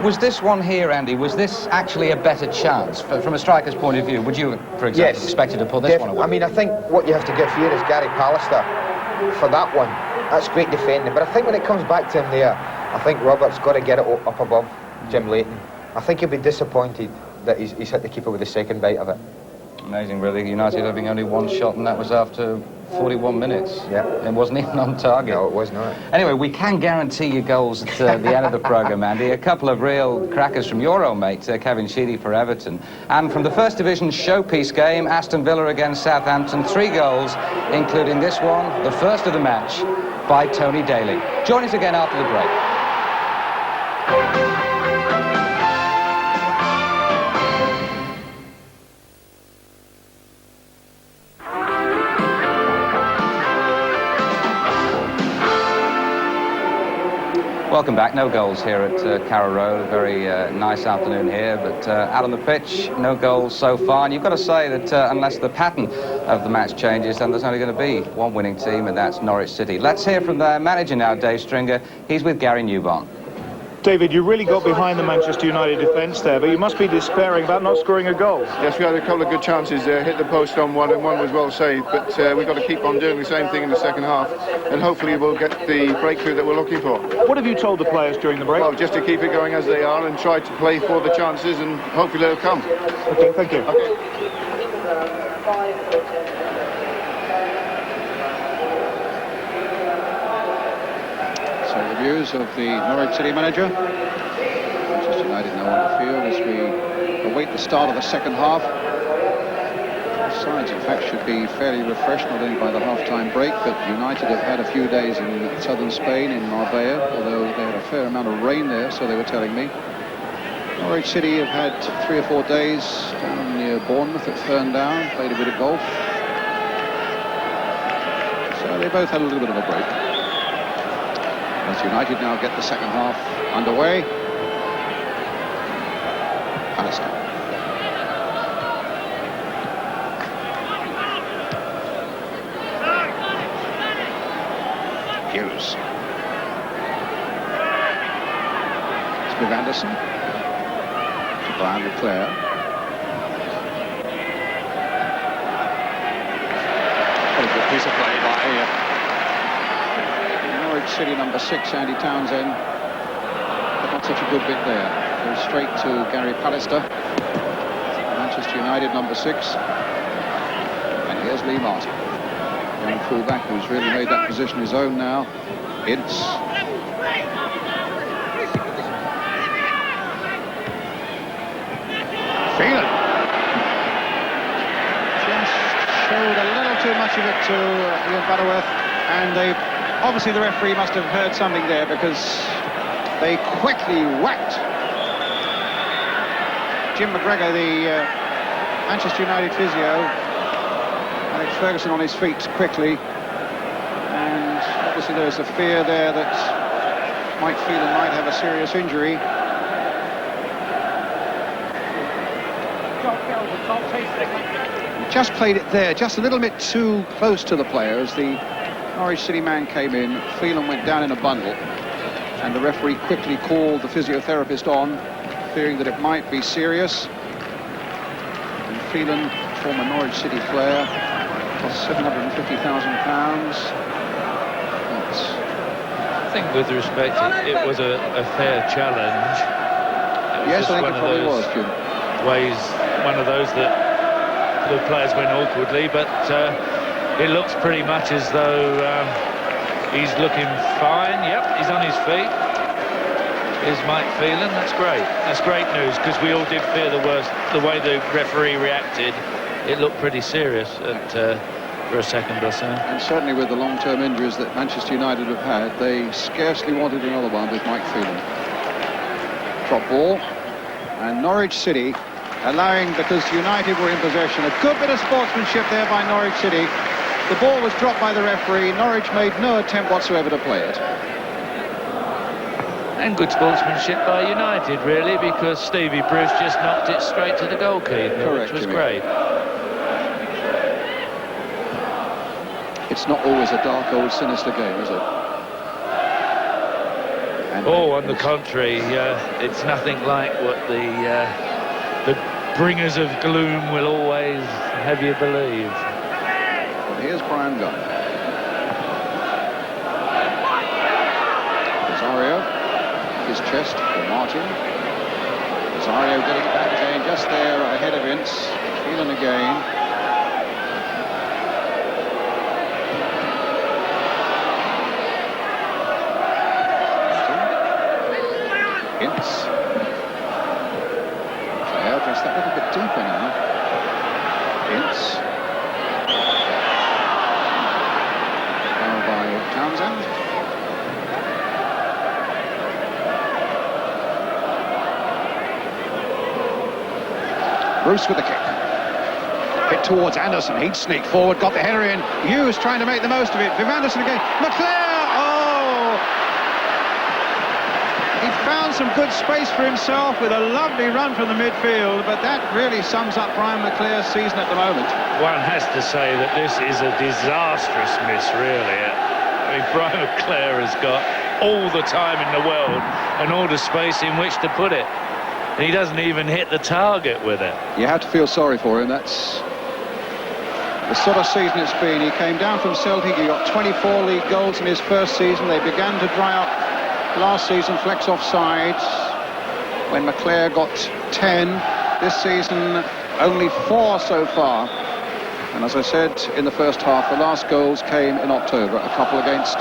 Was this one here, Andy, was this actually a better chance? From a striker's point of view, would you, for example, expect to pull this one away? I mean, I think what you have to give here is Gary Pallister for that one. That's great defending. But I think when it comes back to him there, I think Robert's got to get it up above Jim Leighton. I think he'll be disappointed that he's hit the keeper with the second bite of it. Amazing, really. United having only one shot, and that was after 41 minutes. Yeah. It wasn't even on target. No, it was not. Anyway, we can guarantee you goals at the end of the programme, Andy. A couple of real crackers from your old mate, Kevin Sheedy for Everton. And from the First Division showpiece game, Aston Villa against Southampton, 3 goals, including this one, the first of the match, by Tony Daly. Join us again after the break. Welcome back. No goals here at Carrow Road. A very nice afternoon here, but out on the pitch, no goals so far. And you've got to say that unless the pattern of the match changes, then there's only going to be one winning team, and that's Norwich City. Let's hear from their manager now, Dave Stringer. He's with Gary Newbarn. David, you really got behind the Manchester United defence there, but you must be despairing about not scoring a goal. Yes, we had a couple of good chances there, hit the post on one, and one was well saved, but we've got to keep on doing the same thing in the second half, and hopefully we'll get the breakthrough that we're looking for. What have you told the players during the break? Well, just to keep it going as they are and try to play for the chances, and hopefully they'll come. Okay, thank you. Okay. So the views of the Norwich City manager. Manchester United now on the field as we await the start of the second half. Both sides, in fact, should be fairly refreshed, not only by the half-time break, but United have had a few days in southern Spain, in Marbella, although they had a fair amount of rain there, so they were telling me. Norwich City have had 3 or 4 days down near Bournemouth at Ferndown, played a bit of golf. So they both had a little bit of a break. As United now get the second half underway. Pallister. Hughes. Smith Anderson. To Brian Leclerc. What a good piece of play by Norwich City number 6, Andy Townsend. But not such a good bit there. Goes straight to Gary Pallister. Manchester United number 6. And here's Lee Martin. Young fullback who's really made that position his own now. Ince. Phelan. Just showed a little too much of it to Ian Butterworth, and obviously the referee must have heard something there, because they quickly whacked Jim McGregor, the Manchester United physio. Alex Ferguson on his feet quickly, and obviously there's a fear there that Mike Phelan might have a serious injury. Just played it there, just a little bit too close to the player as the Norwich City man came in. Phelan went down in a bundle, and the referee quickly called the physiotherapist on, fearing that it might be serious. And Phelan, former Norwich City player, cost £750,000. I think with respect, it was a fair challenge. Yes, I think it probably was, Jim. Ways, one of those that the players went awkwardly, but it looks pretty much as though he's looking fine. Yep, he's on his feet. Here's Mike Phelan. That's great. That's great news, because we all did fear the worst. The way the referee reacted, it looked pretty serious for a second or so. And certainly with the long-term injuries that Manchester United have had, they scarcely wanted another one with Mike Phelan. Drop ball, and Norwich City allowing, because United were in possession, a good bit of sportsmanship there by Norwich City. The ball was dropped by the referee. Norwich made no attempt whatsoever to play it. And good sportsmanship by United, really, because Stevie Bruce just knocked it straight to the goalkeeper, Correct, which was Jimmy. great. It's not always a dark, old, sinister game, is it? And On the contrary, it's nothing like what the bringers of gloom will always have you believe. Well, here's Brian Gunn. Rosario, his chest for Martin. Rosario getting it back again, just there ahead of Ince. Phelan again. Ince. Claire just that little bit deeper now. Ince. Foul by Townsend. Bruce with the kick. Hit towards Anderson. He'd sneaked forward, got the header in. Hughes trying to make the most of it. Viv Anderson again. McClare! Oh! He found some good space for himself with a lovely run from the midfield, but that really sums up Brian McClare's season at the moment. One has to say that this is a disastrous miss, really. I mean, Brian McClare has got all the time in the world and all the space in which to put it. And he doesn't even hit the target with it. You have to feel sorry for him. That's the sort of season it's been. He came down from Celtic. He got 24 league goals in his first season. They began to dry up last season, flex offsides, when McClare got 10. This season, only 4 so far. And as I said in the first half, the last goals came in October, a couple against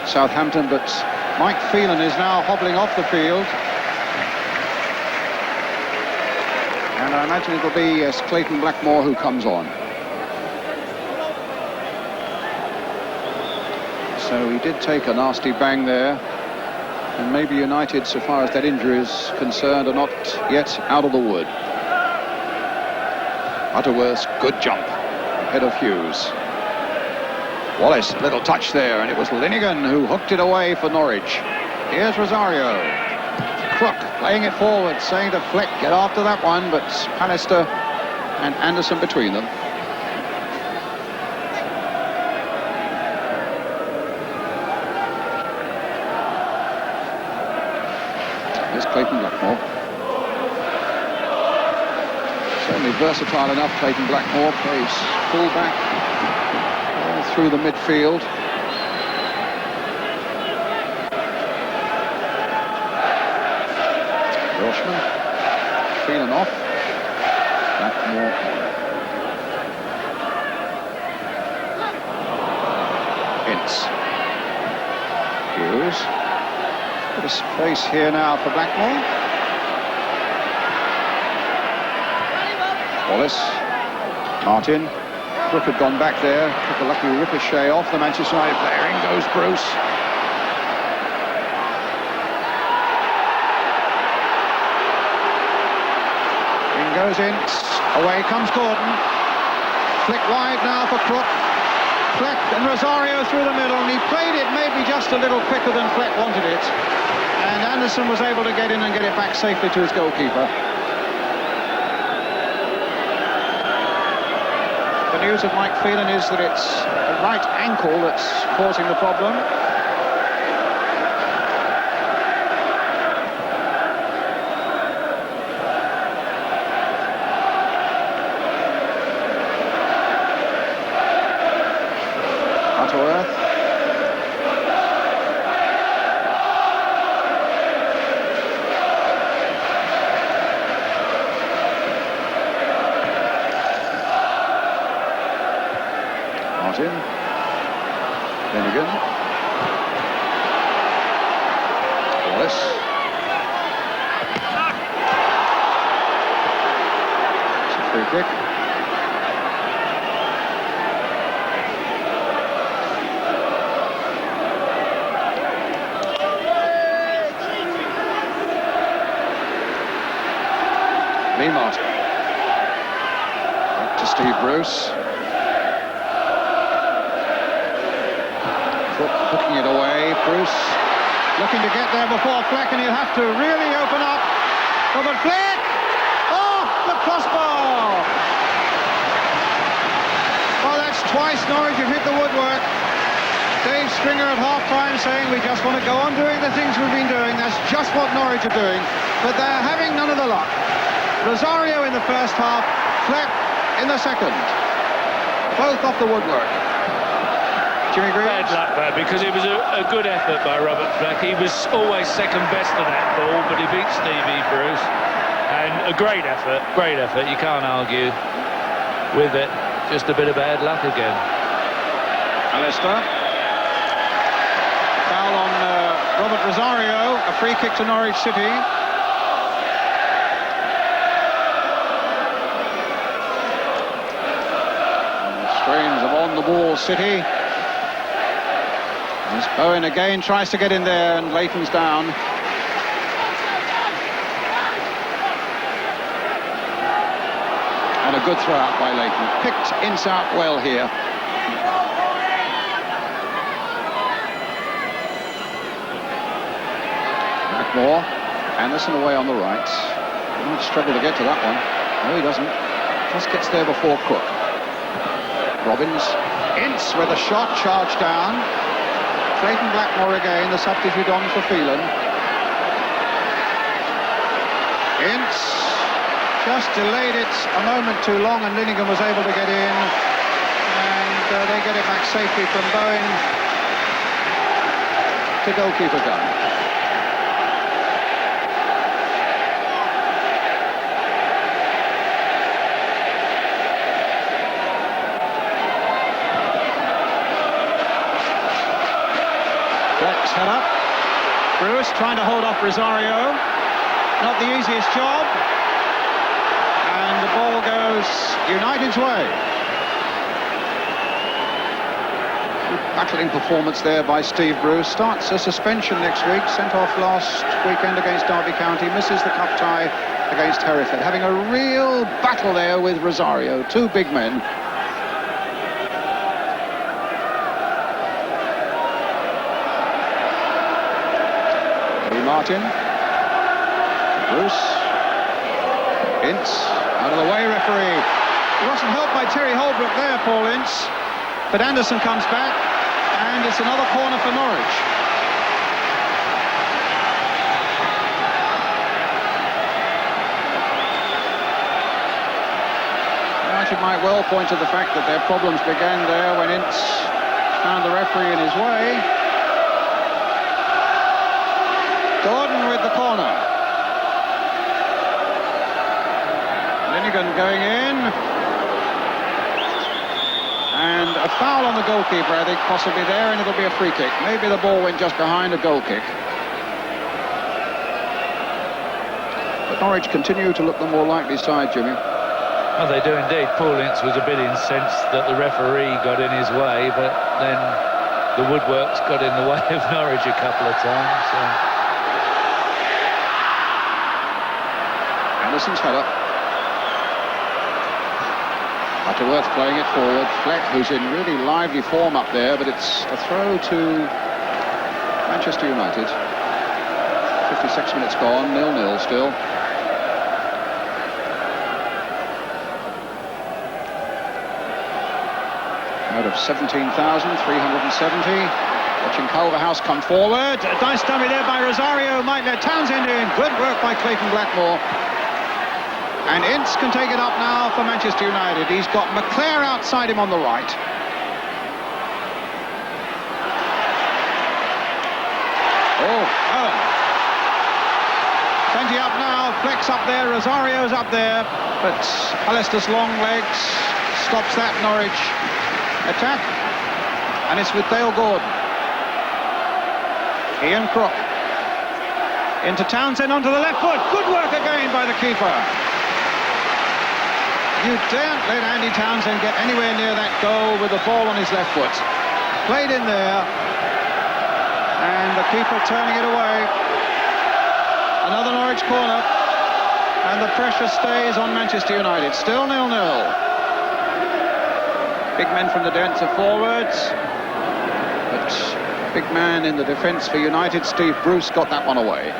Southampton. But Mike Phelan is now hobbling off the field. And I imagine it'll be Clayton Blackmore who comes on. So he did take a nasty bang there. And maybe United, so far as that injury is concerned, are not yet out of the wood. Butterworth's good jump ahead of Hughes. Wallace, little touch there, and it was Linnigan who hooked it away for Norwich. Here's Rosario. Crook playing it forward, saying to Fleck, get after that one, but Pallister and Anderson between them. Here's Clayton Blackmore. Certainly versatile enough, Clayton Blackmore. Plays full-back all through the midfield. Welshman. Phelan off. Blackmore on. Ince. Hughes. Bit of space here now for Blackmore. Wallace. Martin. Crook had gone back there. Took a lucky ricochet off the Manchester United player. In goes Bruce. In goes Ince. Away comes Gordon. Flick wide now for Crook. Fleck and Rosario through the middle, and he played it maybe just a little quicker than Fleck wanted it. And Anderson was able to get in and get it back safely to his goalkeeper. The news of Mike Phelan is that it's the right ankle that's causing the problem. Bruce. It's a free kick. Lee Martin. Back to Steve Bruce. Hooking it away. Bruce looking to get there before Fleck, and he'll have to really open up. Robert Fleck! Oh, the crossbar! Well, that's twice Norwich have hit the woodwork. Dave Stringer at half-time saying we just want to go on doing the things we've been doing. That's just what Norwich are doing. But they're having none of the luck. Rosario in the first half, Fleck in the second. Both off the woodwork. Jimmy Greaves. Bad luck there, because it was a good effort by Robert Fleck. He was always second best to that ball, but he beat Stevie Bruce. And a great effort, great effort. You can't argue with it. Just a bit of bad luck again. Alistair. Foul on Robert Rosario. A free kick to Norwich City. Strains of on-the-ball City. As Bowen again tries to get in there, and Leighton's down. And a good throw out by Leighton. Picked Ince out well here. Blackmore. Anderson away on the right. He might struggle to get to that one. No, he doesn't. Just gets there before Cook. Robbins. Ince with a shot, charged down. Clayton Blackmore again, the substitute on for Phelan. Ince just delayed it a moment too long, and Linningham was able to get in, and they get it back safely from Bowen to goalkeeper Gunn. Head up. Bruce trying to hold off Rosario. Not the easiest job. And the ball goes United's way. Good battling performance there by Steve Bruce. Starts a suspension next week. Sent off last weekend against Derby County. Misses the cup tie against Hereford. Having a real battle there with Rosario. Two big men. Martin. Bruce. Ince. Out of the way, referee. He wasn't helped by Terry Holbrook there, Paul Ince. But Anderson comes back, and it's another corner for Norwich. United might well point to the fact that their problems began there when Ince found the referee in his way. Gordon with the corner. Linnigan going in. And a foul on the goalkeeper, I think, possibly there, and it'll be a free kick. Maybe the ball went just behind a goal kick. But Norwich continue to look the more likely side, Jimmy. Well, they do indeed. Paul Ince was a bit incensed that the referee got in his way, but then the woodworks got in the way of Norwich a couple of times. So. Anderson's header. Butterworth playing it forward. Fleck, who's in really lively form up there, but it's a throw to Manchester United. 56 minutes gone, 0-0 still. Out of 17,370. Watching Culverhouse come forward. A nice dummy there by Rosario. Might let Townsend in. Good work by Clayton Blackmore. And Ince can take it up now for Manchester United. He's got McClare outside him on the right. Oh, Owen. Plenty up now. Fleck's up there. Rosario's up there. But Alistair's long legs stops that Norwich attack. And it's with Dale Gordon. Ian Crook. Into Townsend onto the left foot. Good work again by the keeper. You daren't let Andy Townsend get anywhere near that goal with the ball on his left foot. Played in there. And the keeper turning it away. Another Norwich corner. And the pressure stays on Manchester United. Still 0-0. Big men from the defensive forwards. But big man in the defence for United, Steve Bruce, got that one away.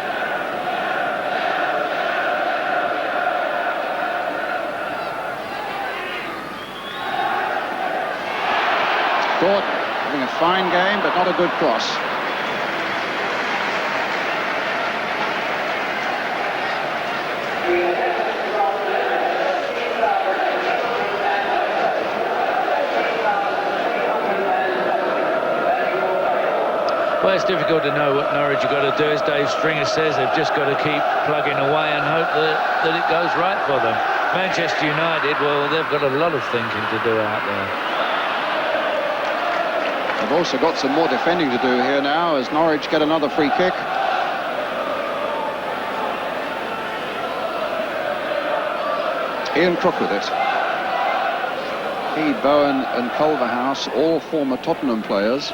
Gordon having a fine game, but not a good cross. Well, it's difficult to know what Norwich have got to do. As Dave Stringer says, they've just got to keep plugging away and hope that it goes right for them. Manchester United, well, they've got a lot of thinking to do out there. They've also got some more defending to do here now as Norwich get another free kick. Ian Crook with it. He, Bowen and Culverhouse, all former Tottenham players.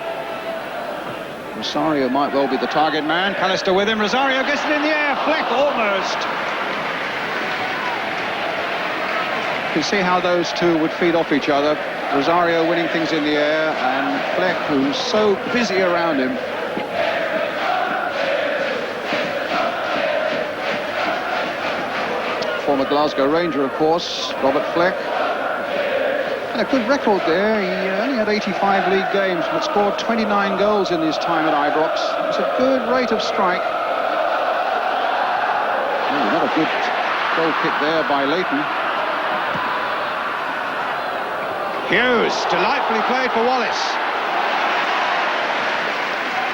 Rosario might well be the target man. Pallister with him. Rosario gets it in the air. Fleck almost. You can see how those two would feed off each other. Rosario winning things in the air, and Fleck, who's so busy around him. Former Glasgow Ranger, of course, Robert Fleck. And a good record there. He only had 85 league games, but scored 29 goals in his time at Ibrox. It's a good rate of strike. Another good goal kick there by Leighton. Hughes, delightfully played for Wallace.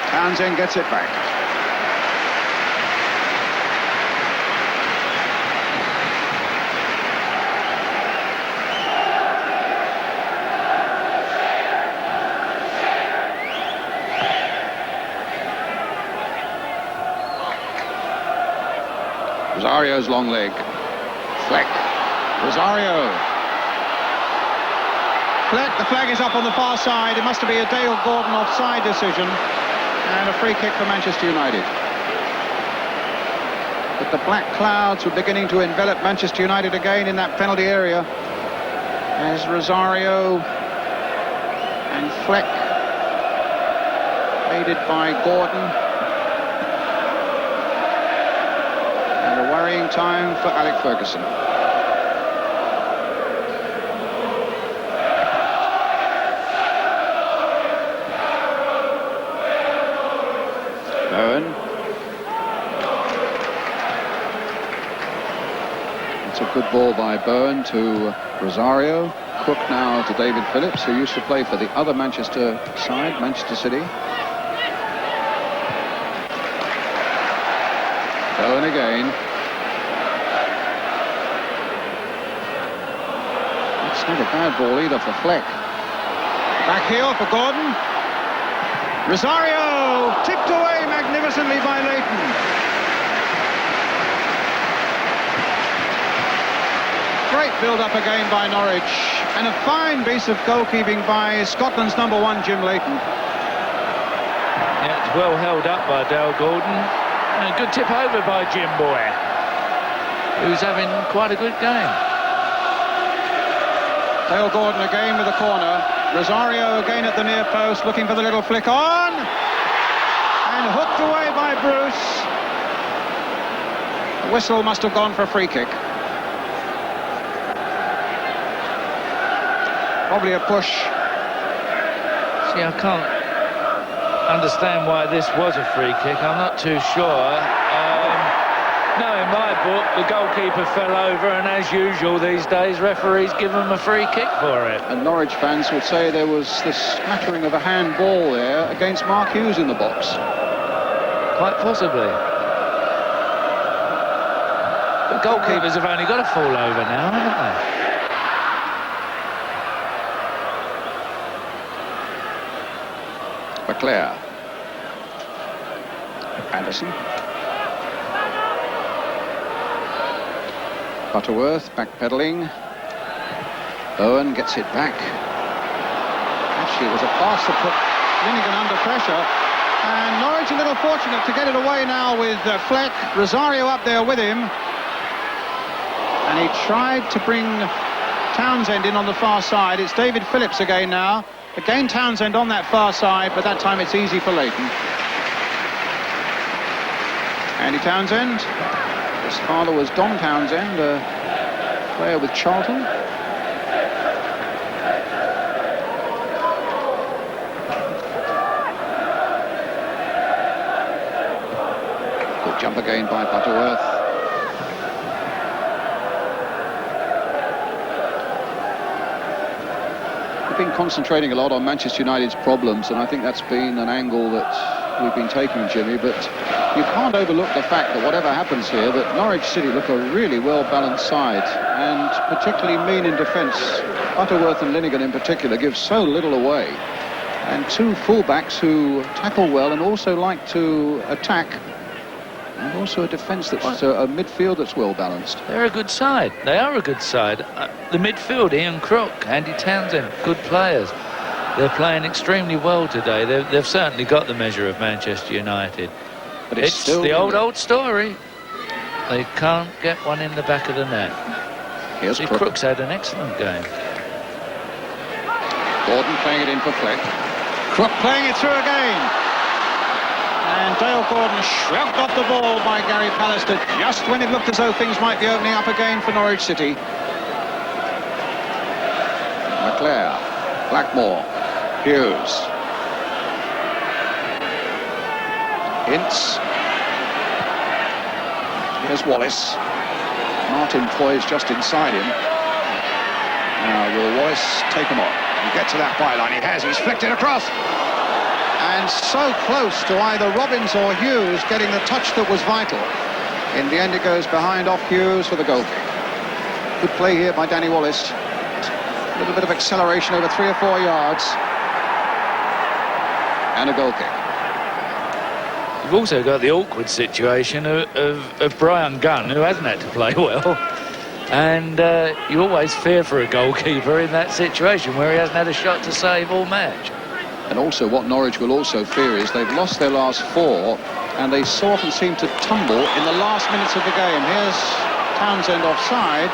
Townsend gets it back. Rosario's long leg. Fleck. Rosario. Fleck, the flag is up on the far side. It must be a Dale Gordon offside decision. And a free kick for Manchester United. But the black clouds were beginning to envelop Manchester United again in that penalty area. As Rosario and Fleck, aided by Gordon. And a worrying time for Alec Ferguson. Bowen. It's a good ball by Bowen to Rosario. Cook now to David Phillips, who used to play for the other Manchester side, Manchester City. Bowen again. That's not a bad ball either for Fleck. Back heel for Gordon. Rosario tipped away magnificently by Leighton. Great build-up again by Norwich, and a fine piece of goalkeeping by Scotland's #1, Jim Leighton. Yeah, it's well held up by Dale Gordon. And a good tip over by Jim Boy, who's having quite a good game. Dale Gordon again with a corner. Rosario again at the near post, looking for the little flick on. And hooked away by Bruce. The whistle must have gone for a free kick. Probably a push. See, I can't understand why this was a free kick. I'm not too sure. No, in my book, the goalkeeper fell over, and as usual these days, referees give him a free kick for it. And Norwich fans would say there was the smattering of a handball there against Mark Hughes in the box. Quite possibly. But goalkeepers have only got to fall over now, haven't they? Leclerc. Anderson. Butterworth backpedaling. Owen gets it back. Actually, it was a pass that put Linnigan under pressure. And Norwich a little fortunate to get it away now with Fleck. Rosario up there with him. And he tried to bring Townsend in on the far side. It's David Phillips again now. Again Townsend on that far side, but that time it's easy for Leighton. Andy Townsend. His father was Don Townsend, a player with Charlton. Good jump again by Butterworth. We've been concentrating a lot on Manchester United's problems, and I think that's been an angle that we've been taking, Jimmy, but you can't overlook the fact that whatever happens here, that Norwich City look a really well-balanced side, and particularly mean in defence. Butterworth and Linnigan in particular give so little away, and two full-backs who tackle well and also like to attack, and also a defence that's a midfield that's well-balanced. They're a good side. They are a good side. The midfield, Ian Crook, Andy Townsend, good players. They're playing extremely well today. They've certainly got the measure of Manchester United. But It's the old story. They can't get one in the back of the net. Here's Crook. Crook's had an excellent game. Gordon playing it in for Fleck. Crook playing it through again. And Dale Gordon shrugged off the ball by Gary Pallister just when it looked as though things might be opening up again for Norwich City. McClare, Blackmore, Hughes. Ince. Here's Wallace. Martin poised just inside him. Now will Wallace take him on? He gets to that byline. He has. He's flicked it across. And so close to either Robbins or Hughes getting the touch that was vital. In the end it goes behind off Hughes for the goal kick. Good play here by Danny Wallace. A little bit of acceleration over 3 or 4 yards. And a goal kick. You've also got the awkward situation of Brian Gunn, who hasn't had to play well. And you always fear for a goalkeeper in that situation where he hasn't had a shot to save all match. And also what Norwich will also fear is they've lost their last 4 and they so often seem to tumble in the last minutes of the game. Here's Townsend offside.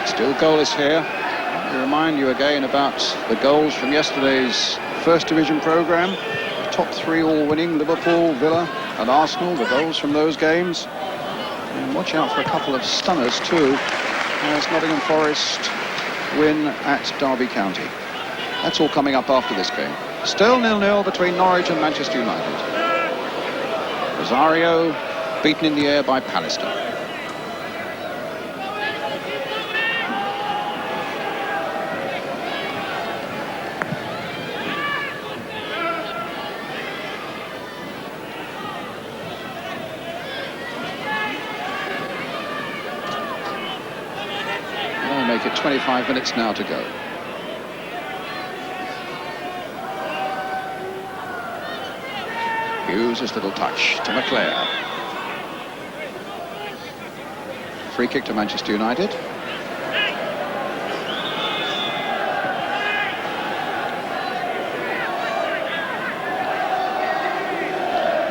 Still goalless here. Let me remind you again about the goals from yesterday's First Division programme. The top 3 all winning, Liverpool, Villa and Arsenal, the goals from those games. And watch out for a couple of stunners too, as Nottingham Forest win at Derby County. That's all coming up after this game. Still 0-0 between Norwich and Manchester United. Rosario beaten in the air by Pallister. Make it 25 minutes now to go. Hughes' little touch to McClare. Free kick to Manchester United.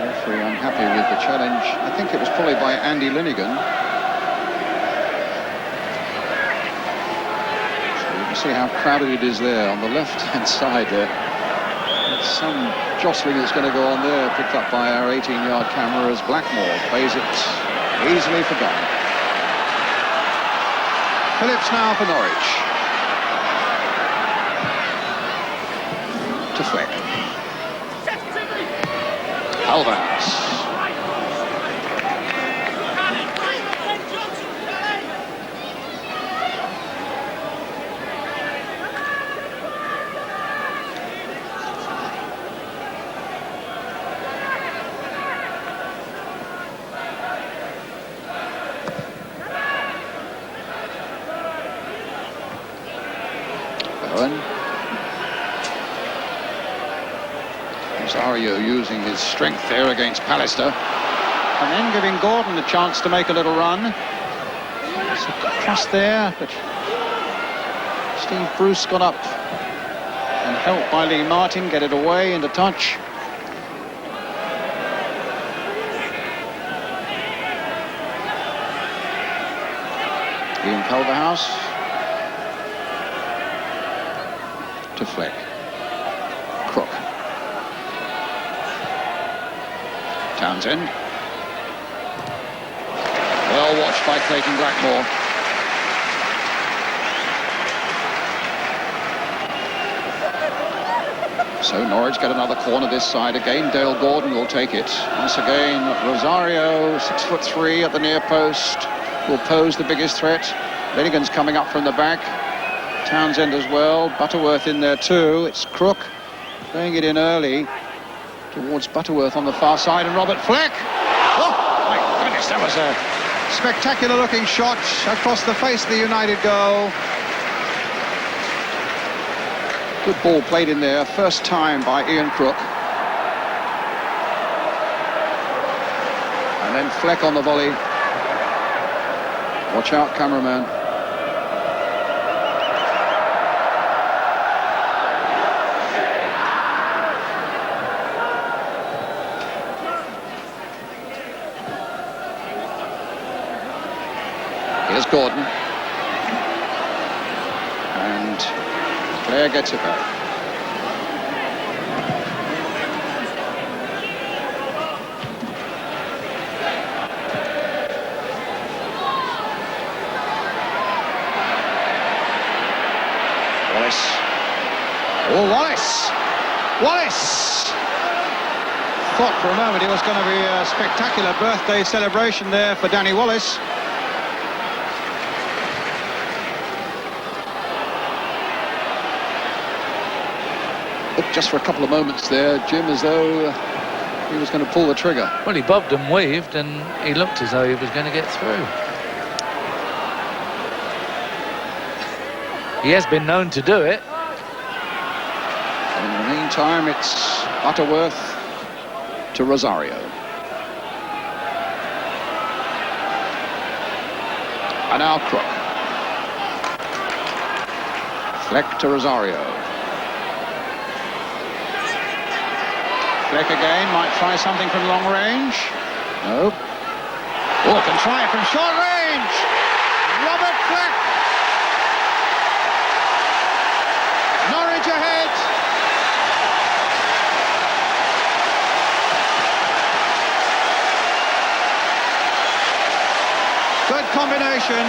Referee unhappy with the challenge. I think it was probably by Andy Linnigan. See how crowded it is there on the left-hand side there. There's some jostling that's going to go on there, picked up by our 18-yard camera as Blackmore plays it easily for Gunn. Phillips now for Norwich. To Fleck. Alvarez. Rosario using his strength there against Pallister. And then giving Gordon a chance to make a little run. It's a cross there, but Steve Bruce got up and helped by Lee Martin get it away into touch. Ian Culverhouse to Fleck. Crook. Townsend. Well watched by Clayton Blackmore. So Norwich get another corner this side again. Dale Gordon will take it. Once again, Rosario, 6'3" at the near post, will pose the biggest threat. Lenigan's coming up from the back. Townsend as well. Butterworth in there too. It's Crook playing it in early towards Butterworth on the far side, and Robert Fleck. Oh my goodness, that was a spectacular looking shot across the face of the United goal. Good ball played in there, first time by Ian Crook. And then Fleck on the volley. Watch out, cameraman. Here's Gordon. And Clare gets it back. Wallace. Oh, Wallace! Wallace! Thought for a moment it was going to be a spectacular birthday celebration there for Danny Wallace. Looked just for a couple of moments there, Jim, as though he was going to pull the trigger. Well, he bobbed and weaved, and he looked as though he was going to get through. He has been known to do it. In the meantime, it's Butterworth to Rosario. And now Crook. Fleck to Rosario. Fleck again, might try something from long range. No. Oh, can try it from short range. Robert Fleck. Norwich ahead. Good combination.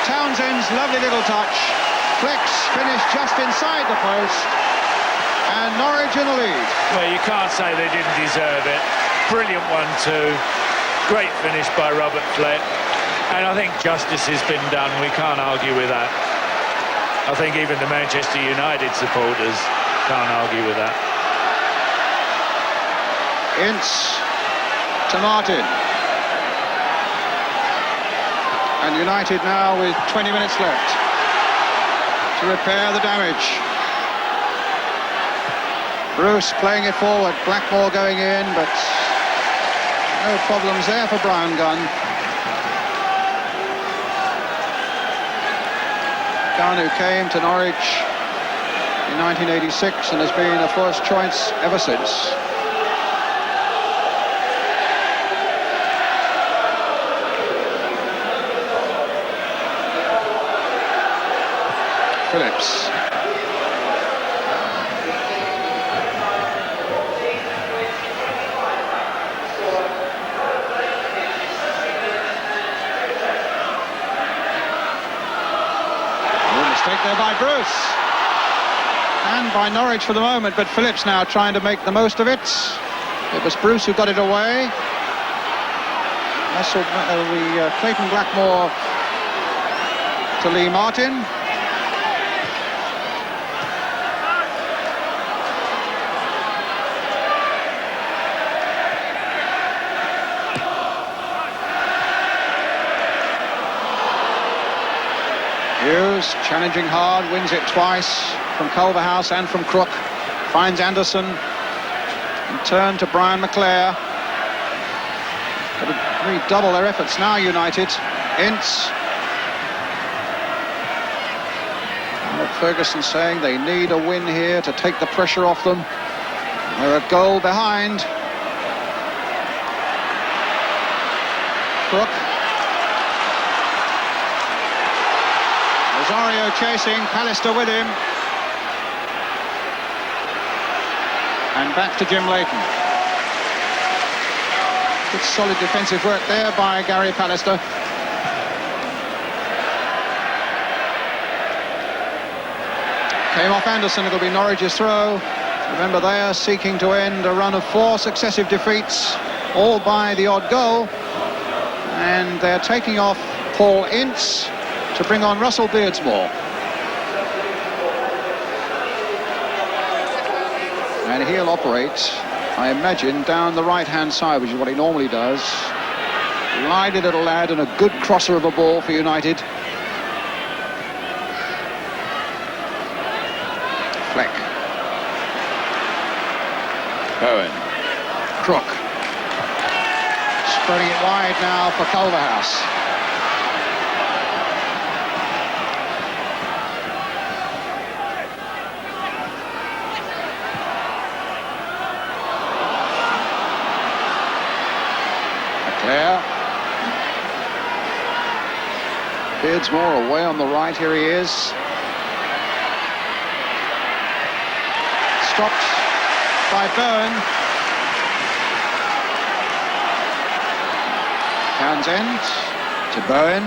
Townsend's lovely little touch. Fleck's finished just inside the post. And Norwich in the lead. Well, you can't say they didn't deserve it. Brilliant 1-2. Great finish by Robert Fleck. And I think justice has been done. We can't argue with that. I think even the Manchester United supporters can't argue with that. Ince to Martin. And United now with 20 minutes left to repair the damage. Bruce playing it forward, Blackmore going in, but no problems there for Brian Gunn. Gunn, who came to Norwich in 1986 and has been a first choice ever since. Phillips. Mistake there by Bruce. And by Norwich for the moment, but Phillips now trying to make the most of it. It was Bruce who got it away. That's Clayton Blackmore to Lee Martin. Hughes challenging hard, wins it twice from Culverhouse and from Crook. Finds Anderson. And turn to Brian McClare. Got to redouble their efforts now, United. Ince. Ferguson saying they need a win here to take the pressure off them. They're a goal behind. Crook. Rosario chasing, Pallister with him. And back to Jim Leighton. Good solid defensive work there by Gary Pallister. Came off Anderson, it'll be Norwich's throw. Remember, they are seeking to end a run of 4 successive defeats, all by the odd goal. And they're taking off Paul Ince to bring on Russell Beardsmore. And he'll operate, I imagine, down the right-hand side, which is what he normally does. Lively little lad and a good crosser of a ball for United. Fleck. Bowen. Crook. Spreading it wide now for Culverhouse. McClare. Beardsmore away on the right, here he is. Stopped by Bowen. Townsend to Bowen.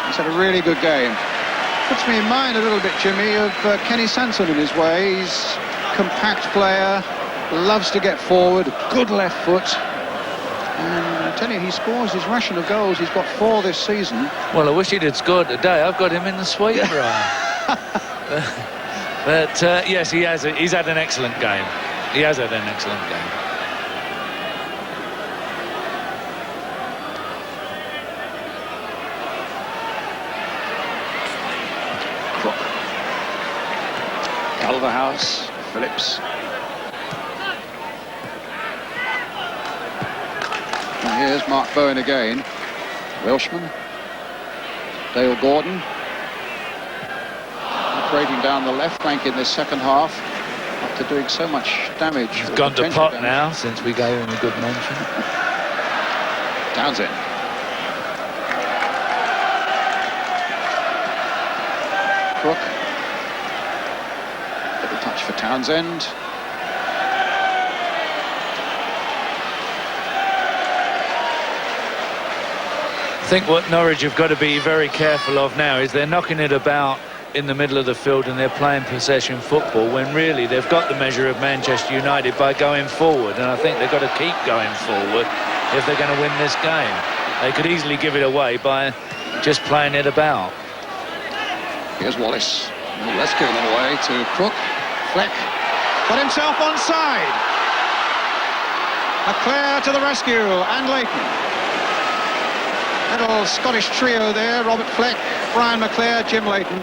He's had a really good game. Puts me in mind a little bit, Jimmy, of Kenny Sanson in his way. He's a compact player, loves to get forward, good left foot. And I tell you, he scores his ration of goals. He's got 4 this season. Well, I wish he'd had scored today. I've got him in the sweep, Brian. But yes, he has. He's had an excellent game. He has had an excellent game. Crook. Culverhouse. Phillips. And here's Mark Bowen again. Welshman. Dale Gordon. Operating down the left flank in this second half after doing so much damage. He's gone to pot now since we gave him a good mention. Townsend. Crook. Little touch for Townsend. I think what Norwich have got to be very careful of now is they're knocking it about in the middle of the field and they're playing possession football when really they've got the measure of Manchester United by going forward, and I think they've got to keep going forward if they're going to win this game. They could easily give it away by just playing it about. Here's Wallace. Oh, that's given it away to Crook. Fleck got himself onside. McClare to the rescue, and Leighton. Little Scottish trio there, Robert Fleck, Brian McClare, Jim Leighton.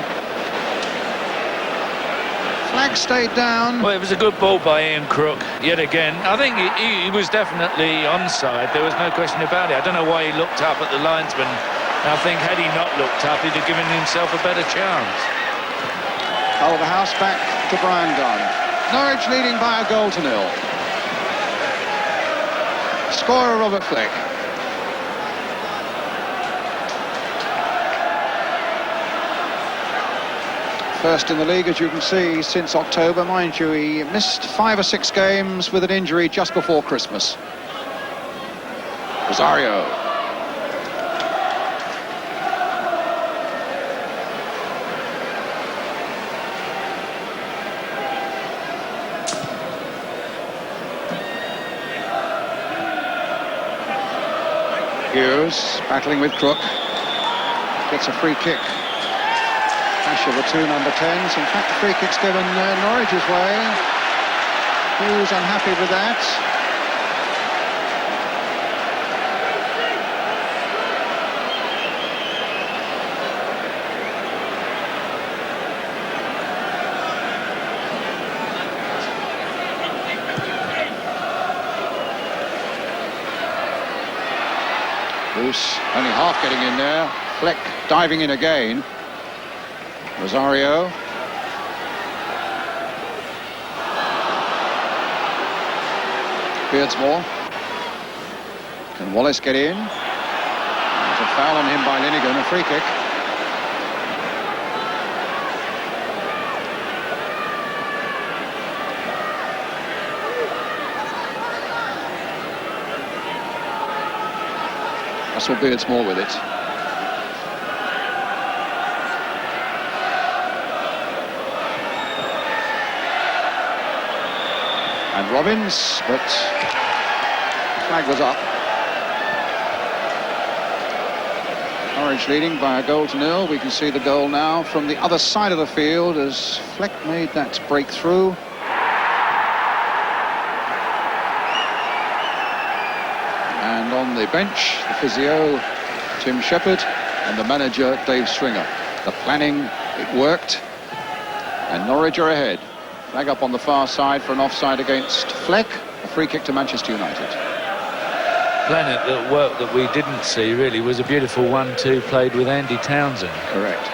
Fleck stayed down. Well, it was a good ball by Ian Crook, yet again. I think he was definitely onside, there was no question about it. I don't know why he looked up at the linesman. I think had he not looked up, he'd have given himself a better chance. Culverhouse back to Brian Gunn. Norwich leading by 1-0. Scorer Robert Fleck. First in the league, as you can see, since October. Mind you, he missed 5 or 6 games with an injury just before Christmas. Rosario. Hughes battling with Crook. Gets a free kick. Of the 2 number 10s. In fact, the free kick's given Norwich's way. Who's unhappy with that? Bruce only half getting in there. Fleck diving in again. Rosario. Beardsmore. Can Wallace get in? There's a foul on him by Linnigan, a free kick. Russell Beardsmore with it. And Robbins, but the flag was up. Norwich leading by a goal to nil. We can see the goal now from the other side of the field as Fleck made that breakthrough. And on the bench, the physio, Tim Shepherd, and the manager, Dave Stringer. The planning, it worked, and Norwich are ahead. Flag up on the far side for an offside against Fleck. A free kick to Manchester United. Planet that work that we didn't see really was a beautiful 1-2 played with Andy Townsend. Correct.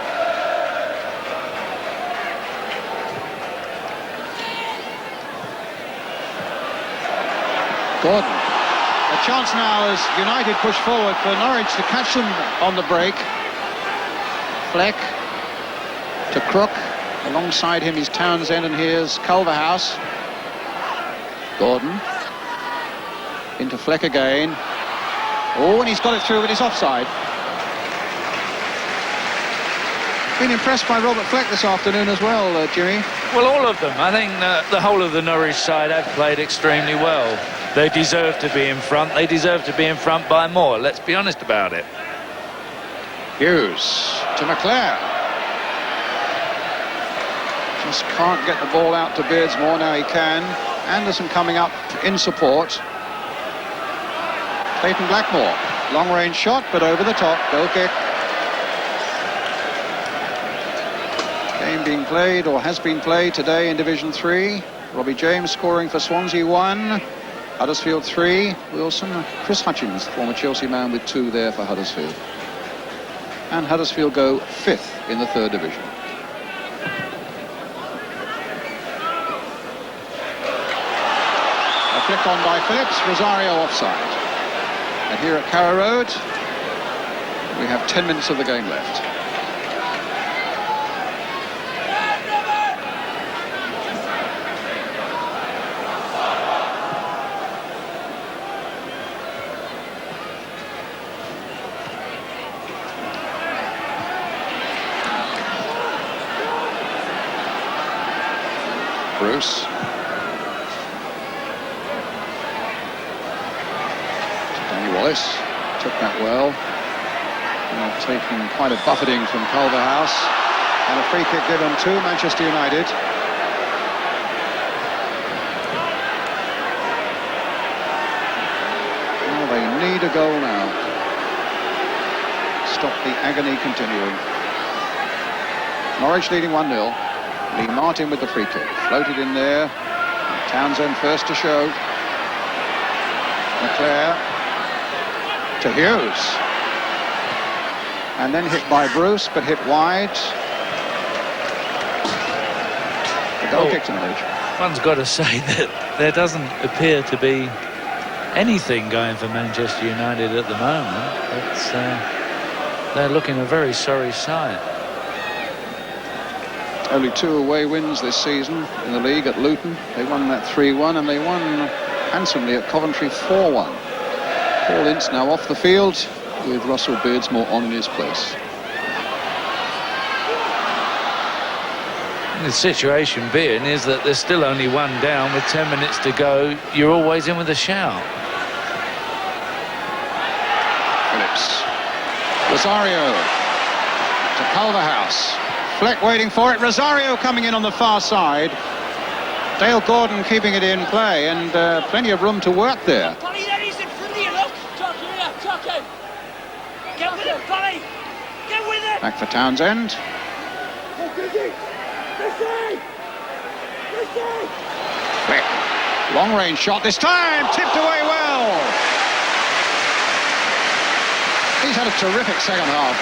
Gordon. A chance now as United push forward for Norwich to catch them on the break. Fleck to Crook. Alongside him is Townsend, and here's Culverhouse. Gordon. Into Fleck again. Oh, and he's got it through, but he's offside. Been impressed by Robert Fleck this afternoon as well, Jimmy. Well, all of them. I think the whole of the Norwich side have played extremely well. They deserve to be in front. They deserve to be in front by more. Let's be honest about it. Hughes to McClare. Just can't get the ball out to Beardsmore. Now he can. Anderson coming up in support. Clayton Blackmore. Long-range shot, but over the top. Goal kick. Game being played, or has been played today in Division 3. Robbie James scoring for Swansea 1. Huddersfield 3. Wilson. Chris Hutchins, former Chelsea man, with 2 there for Huddersfield. And Huddersfield go 5th in the 3rd division. A flick on by Phillips. Rosario offside. And here at Carrow Road, we have 10 minutes of the game left. Bruce. Danny Wallace took that well. Now taking quite a buffeting from Culverhouse. And a free kick given to Manchester United. Well, they need a goal now. Stop the agony continuing. Norwich leading 1-0. Lee Martin with the free kick. Floated in there. Townsend first to show. McClare to Hughes. And then hit by Bruce, but hit wide. The goal kick to Norwich. One's got to say that there doesn't appear to be anything going for Manchester United at the moment. It's, they're looking a very sorry sight. Only 2 away wins this season in the league at Luton. They won that 3-1, and they won handsomely at Coventry 4-1. Paul Ince now off the field with Russell Beardsmore on in his place. The situation being is that there's still only 1 down with 10 minutes to go. You're always in with a shout. Phillips. Rosario to Culverhouse. Fleck waiting for it. Rosario coming in on the far side. Dale Gordon keeping it in play, and plenty of room to work there. Polly, there he's in front of you, look. Tuck him. Get with it, Polly. Get with it. Back for Townsend. Fleck. Long range shot this time. Tipped away well. He's had a terrific second half.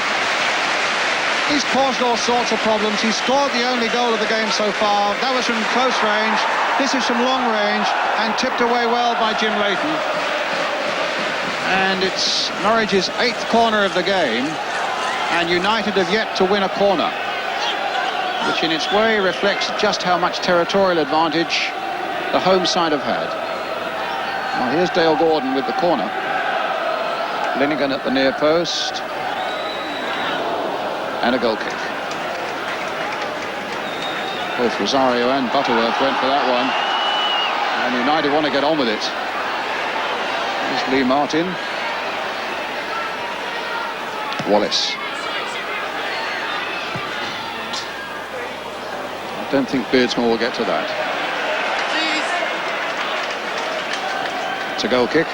He's caused all sorts of problems. He scored the only goal of the game so far. That was from close range. This is from long range and tipped away well by Jim Leighton. And it's Norwich's 8th corner of the game, and United have yet to win a corner, which in its way reflects just how much territorial advantage the home side have had. Now here's Dale Gordon with the corner. Linnigan at the near post. And a goal kick. Both Rosario and Butterworth went for that one. And United want to get on with it. Here's Lee Martin. Wallace. I don't think Beardsmore will get to that. It's a goal kick.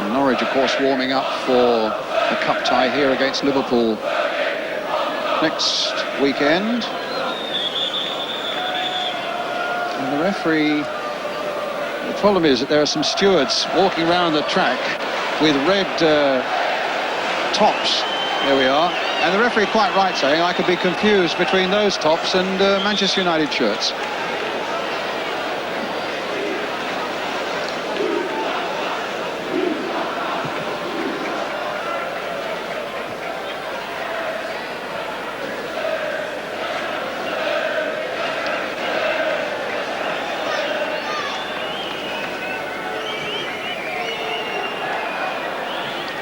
And Norwich, of course, warming up for the cup tie here against Liverpool next weekend. And the referee, the problem is that there are some stewards walking around the track with red tops. There we are. And the referee quite right saying I could be confused between those tops and Manchester United shirts.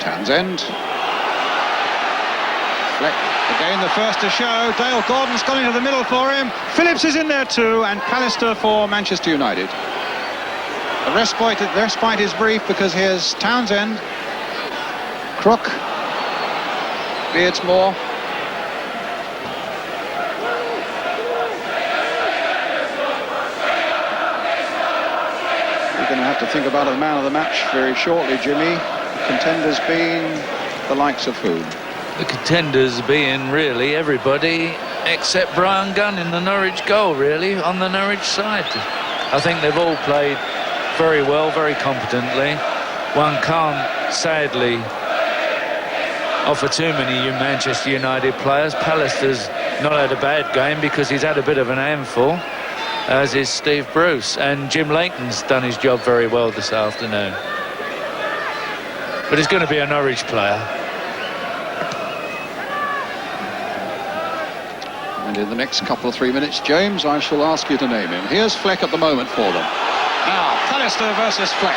Townsend. Fleck again the first to show. Dale Gordon's gone into the middle for him. Phillips is in there too, and Pallister for Manchester United. The respite is brief because here's Townsend, Crook, Beardsmore. We're going to have to think about a man of the match very shortly, Jimmy. Contenders being the likes of whom? The contenders being really everybody except Brian Gunn in the Norwich goal, really, on the Norwich side. I think they've all played very well, very competently. One can't, sadly, offer too many Manchester United players. Pallister's not had a bad game because he's had a bit of an handful, as is Steve Bruce. And Jim Leighton's done his job very well this afternoon. But he's going to be a Norwich player. And in the next couple of 3 minutes, James, I shall ask you to name him. Here's Fleck at the moment for them. Now, Pallister versus Fleck.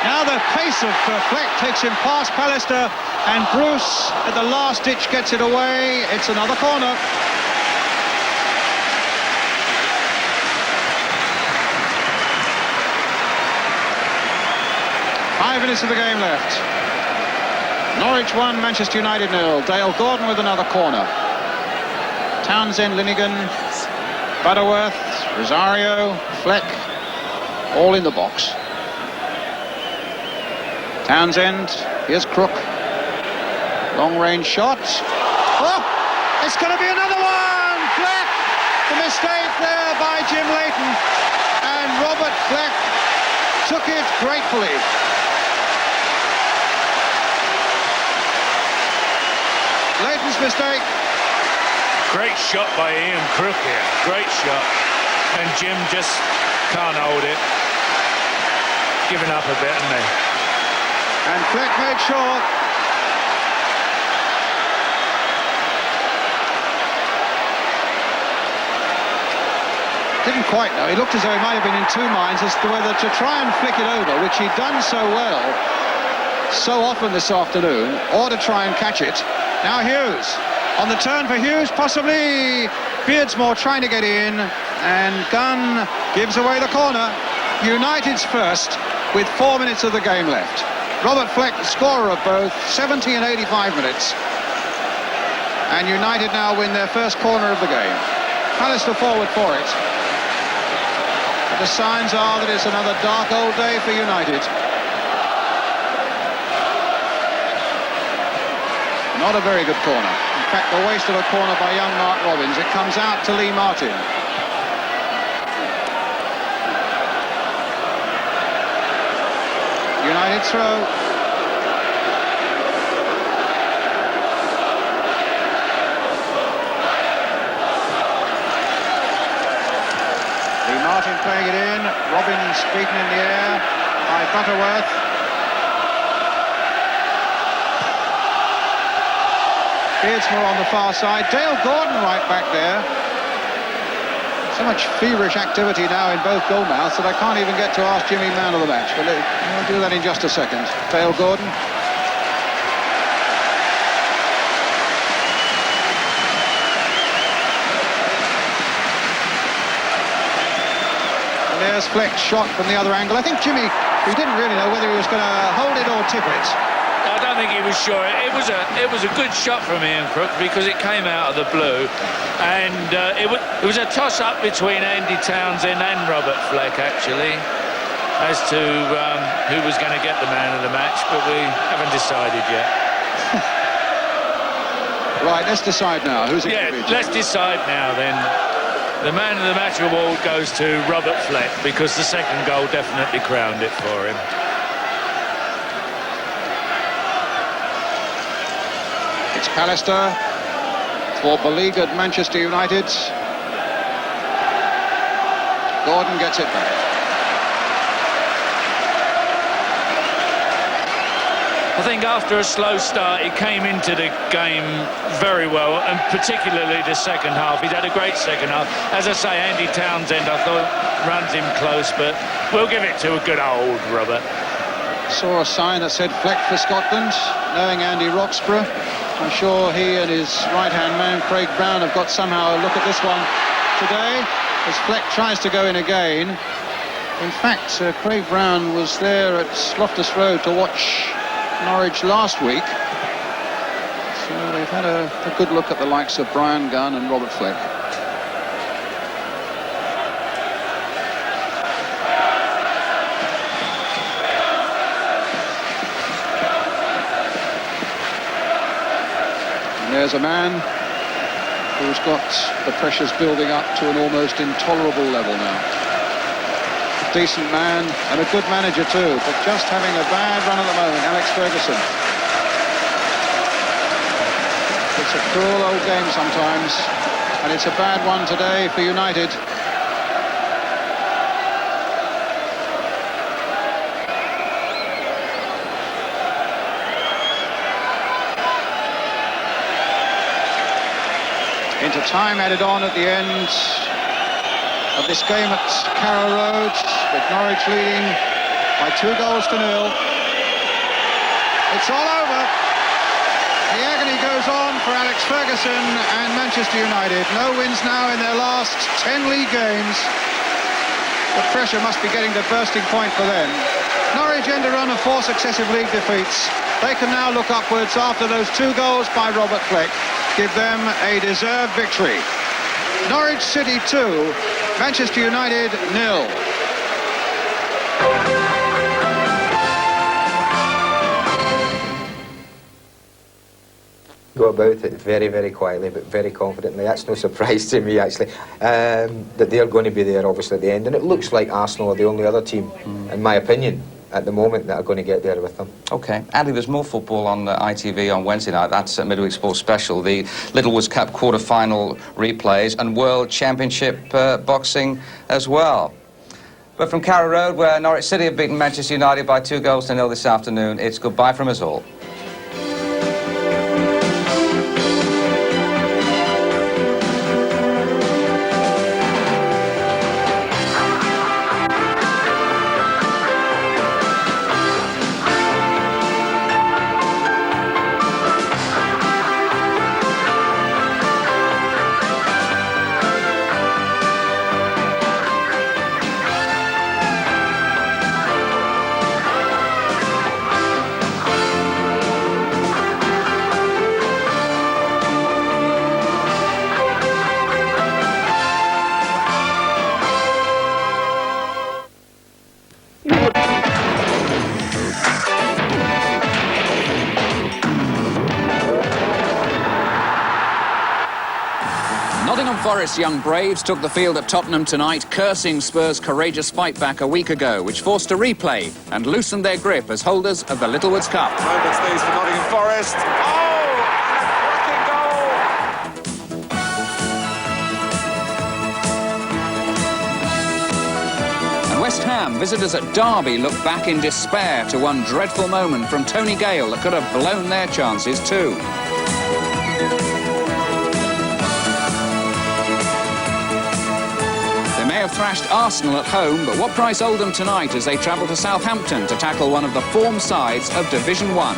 Now the pace of Fleck takes him past Pallister, and Bruce at the last ditch gets it away. It's another corner. Five minutes of the game left. Norwich 1, Manchester United 0. Dale Gordon with another corner. Townsend, Linnigan, Butterworth, Rosario, Fleck, all in the box. Townsend, here's Crook. Long-range shot. Oh, it's going to be another one! Fleck! The mistake there by Jim Leighton. And Robert Fleck took it gratefully. Leighton's mistake. Great shot by Ian Crook here. Great shot. And Jim just can't hold it. Giving up a bit, hasn't he? And Fleck made sure. Didn't quite know. He looked as though he might have been in two minds as to whether to try and flick it over, which he'd done so well so often this afternoon, or to try and catch it. Now Hughes. On the turn for Hughes, possibly Beardsmore trying to get in, and Gunn gives away the corner. United's first with 4 minutes of the game left. Robert Fleck, the scorer of both, 70 and 85 minutes. And United now win their first corner of the game. Pallister forward for it. But the signs are that it's another dark old day for United. Not a very good corner. In fact, the waste of a corner by young Mark Robbins. It comes out to Lee Martin. United throw. Lee Martin playing it in. Robbins beaten in the air by Butterworth. Beardsmore on the far side. Dale Gordon right back there. So much feverish activity now in both goal mouths that I can't even get to ask Jimmy man of the match. But we'll do that in just a second. Dale Gordon. And there's Fleck's shot from the other angle. I think Jimmy, we didn't really know whether he was going to hold it or tip it. I don't think he was sure. It was a good shot from Ian Crook because it came out of the blue, and it was a toss-up between Andy Townsend and Robert Fleck actually, as to who was going to get the man of the match, but we haven't decided yet. Right, let's decide now. Who's it? Yeah, let's decide now then. The man of the match award goes to Robert Fleck because the second goal definitely crowned it for him. It's Pallister for beleaguered Manchester United. Gordon gets it back. I think after a slow start, he came into the game very well, and particularly the second half. He's had a great second half. As I say, Andy Townsend, I thought, runs him close, but we'll give it to a good old Robert. Saw a sign that said Fleck for Scotland, knowing Andy Roxburgh. I'm sure he and his right-hand man, Craig Brown, have got somehow a look at this one today, as Fleck tries to go in again. In fact, Craig Brown was there at Loftus Road to watch Norwich last week. So they've had a good look at the likes of Brian Gunn and Robert Fleck. And there's a man who's got the pressures building up to an almost intolerable level now. Decent man and a good manager too, but just having a bad run at the moment, Alex Ferguson. It's a cruel old game sometimes, and it's a bad one today for United. Into time added on at the end of this game at Carrow Road, with Norwich leading by 2-0. It's all over. The agony goes on for Alex Ferguson and Manchester United. No wins now in their last 10 league games. The pressure must be getting to bursting point for them. Norwich end a run of 4 successive league defeats. They can now look upwards after those 2 goals by Robert Fleck. Give them a deserved victory. Norwich City 2, Manchester United 0. Go about it very, very quietly, but very confidently. That's no surprise to me, actually, that they're going to be there, obviously, at the end. And it looks like Arsenal are the only other team, in my opinion, at the moment, that are going to get there with them. OK. Andy, there's more football on ITV on Wednesday night. That's a Midweek Sports Special. The Littlewoods Cup quarter-final replays and World Championship boxing as well. But from Carrow Road, where Norwich City have beaten Manchester United by 2-0 this afternoon, it's goodbye from us all. Forest's young Braves took the field at Tottenham tonight, cursing Spurs' courageous fight back a week ago, which forced a replay and loosened their grip as holders of the Littlewoods Cup. Moments these for Nottingham Forest. Oh, and a cracking goal! And West Ham, visitors at Derby, look back in despair to one dreadful moment from Tony Gale that could have blown their chances too. Have thrashed Arsenal at home, but what price Oldham tonight as they travel to Southampton to tackle one of the form sides of Division 1.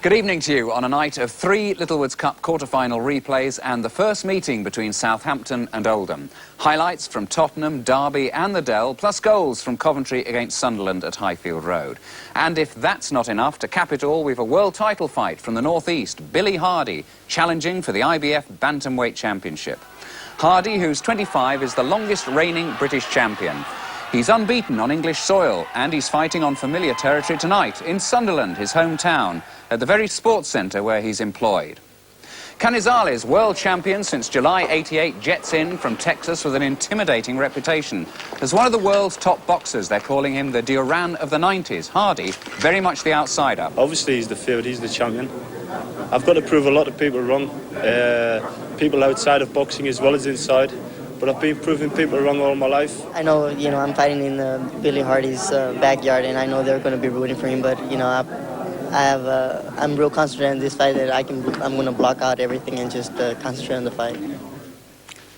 Good evening to you on a night of 3 Littlewoods Cup quarter-final replays and the first meeting between Southampton and Oldham. Highlights from Tottenham, Derby and the Dell, plus goals from Coventry against Sunderland at Highfield Road. And if that's not enough, to cap it all, we've a world title fight from the North East, Billy Hardy, challenging for the IBF Bantamweight Championship. Hardy, who's 25, is the longest reigning British champion. He's unbeaten on English soil, and he's fighting on familiar territory tonight in Sunderland, his hometown, at the very sports centre where he's employed. Canizales, world champion since July '88, jets in from Texas with an intimidating reputation. As one of the world's top boxers, they're calling him the Duran of the 90s. Hardy, very much the outsider. Obviously, he's the favourite, he's the champion. I've got to prove a lot of people wrong, people outside of boxing as well as inside. But I've been proving people wrong all my life. I know, I'm fighting in Billy Hardy's backyard, and I know they're going to be rooting for him. But I'm real concentrated in this fight that I'm going to block out everything and just concentrate on the fight.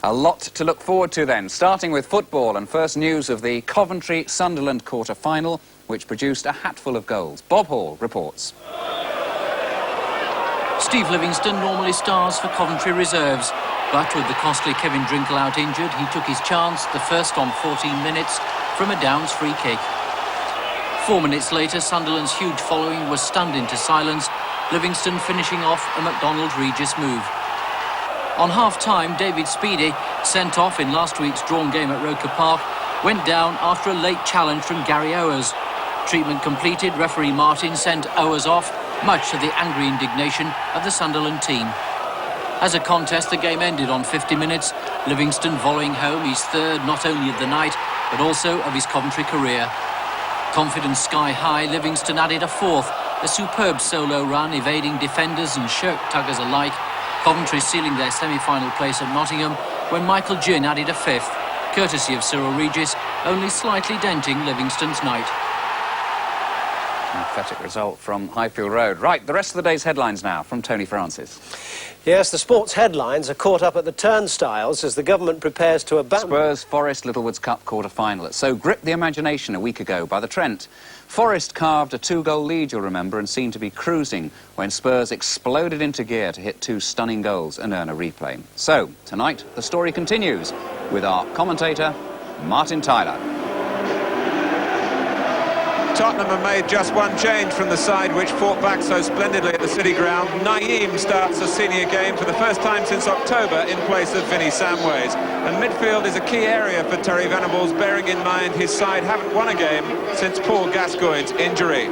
A lot to look forward to then, starting with football and first news of the Coventry-Sunderland quarter-final, which produced a hatful of goals. Bob Hall reports. Steve Livingston normally stars for Coventry reserves. But with the costly Kevin Drinkle out injured, he took his chance, the first on 14 minutes, from a Downs free kick. 4 minutes later, Sunderland's huge following was stunned into silence, Livingston finishing off a McDonald-Regis move. On half-time, David Speedy, sent off in last week's drawn game at Roker Park, went down after a late challenge from Gary Owers. Treatment completed, referee Martin sent Owers off, much to the angry indignation of the Sunderland team. As a contest, the game ended on 50 minutes, Livingston volleying home his third not only of the night, but also of his Coventry career. Confidence sky high, Livingston added a fourth, a superb solo run evading defenders and shirt-tuggers alike, Coventry sealing their semi-final place at Nottingham when Michael Ginn added a fifth, courtesy of Cyril Regis, only slightly denting Livingston's night. Pathetic result from Highfield Road. Right, the rest of the day's headlines now from Tony Francis. Yes, the sports headlines are caught up at the turnstiles as the government prepares to abandon... Spurs Forest Littlewoods Cup quarter-final. It so gripped the imagination a week ago by the Trent. Forest carved a 2-goal lead, you'll remember, and seemed to be cruising when Spurs exploded into gear to hit 2 stunning goals and earn a replay. So, tonight, the story continues with our commentator, Martin Tyler. Tottenham have made just one change from the side which fought back so splendidly at the City Ground. Naeem starts a senior game for the first time since October in place of Vinnie Samways. And midfield is a key area for Terry Venables, bearing in mind his side haven't won a game since Paul Gascoigne's injury.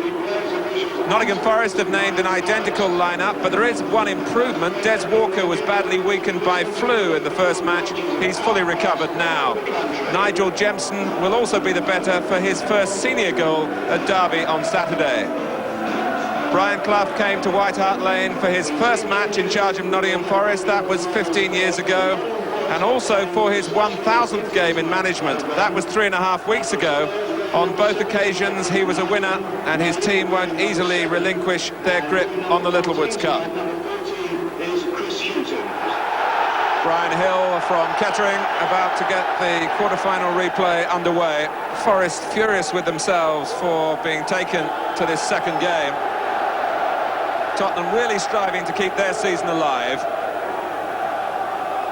Nottingham Forest have named an identical lineup, but there is one improvement. Des Walker was badly weakened by flu in the first match. He's fully recovered now. Nigel Jemson will also be the better for his first senior goal at Derby on Saturday. Brian Clough came to White Hart Lane for his first match in charge of Nottingham Forest. That was 15 years ago. And also for his 1,000th game in management. That was 3.5 weeks ago. On both occasions, he was a winner, and his team won't easily relinquish their grip on the Littlewoods Cup. Brian Hill from Kettering about to get the quarter-final replay underway. Forest furious with themselves for being taken to this second game. Tottenham really striving to keep their season alive.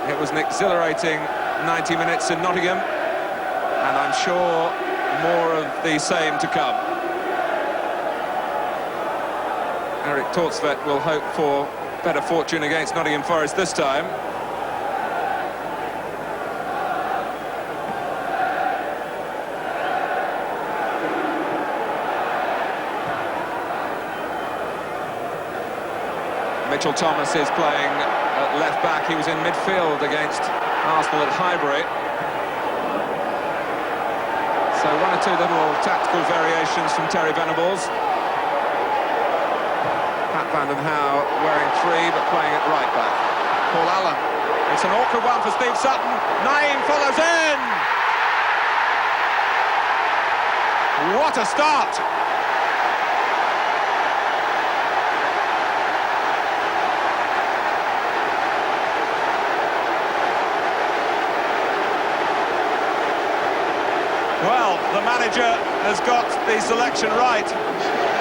It was an exhilarating 90 minutes in Nottingham, and I'm sure more of the same to come. Eric Tortsvet will hope for better fortune against Nottingham Forest this time. Mitchell Thomas is playing at left back. He was in midfield against Arsenal at Highbury. So one or two little tactical variations from Terry Venables. Pat Van den Hauwe wearing 3 but playing at right back. Paul Allen. It's an awkward one for Steve Sutton. Naeem follows in. What a start! Well, the manager has got the selection right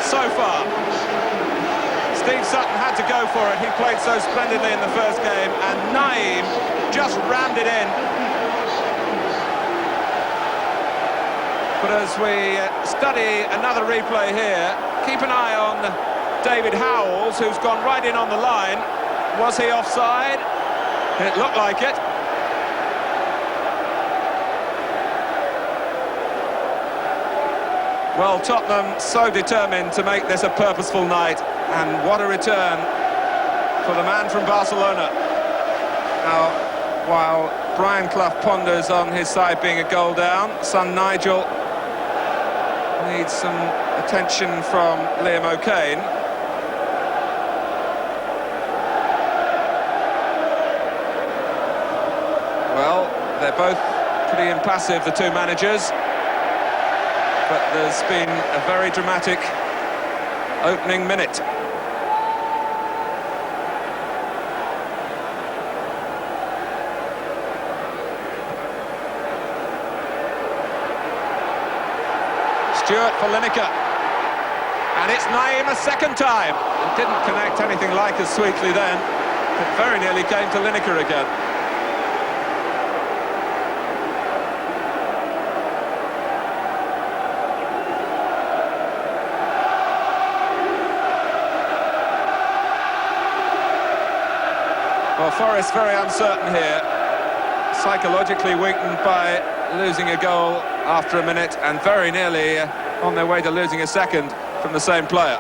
so far. Steve Sutton had to go for it. He played so splendidly in the first game, and Naeem just rammed it in. But as we study another replay here, keep an eye on David Howells, who's gone right in on the line. Was he offside? It looked like it. Well, Tottenham so determined to make this a purposeful night, and what a return for the man from Barcelona. Now, while Brian Clough ponders on his side being a goal down, son Nigel needs some attention from Liam O'Kane. Well, they're both pretty impassive, the two managers. But there's been a very dramatic opening minute. Stewart for Lineker. And it's Naeem a second time. It didn't connect anything like as sweetly then. It very nearly came to Lineker again. Well, Forest very uncertain here, psychologically weakened by losing a goal after a minute and very nearly on their way to losing a second from the same player.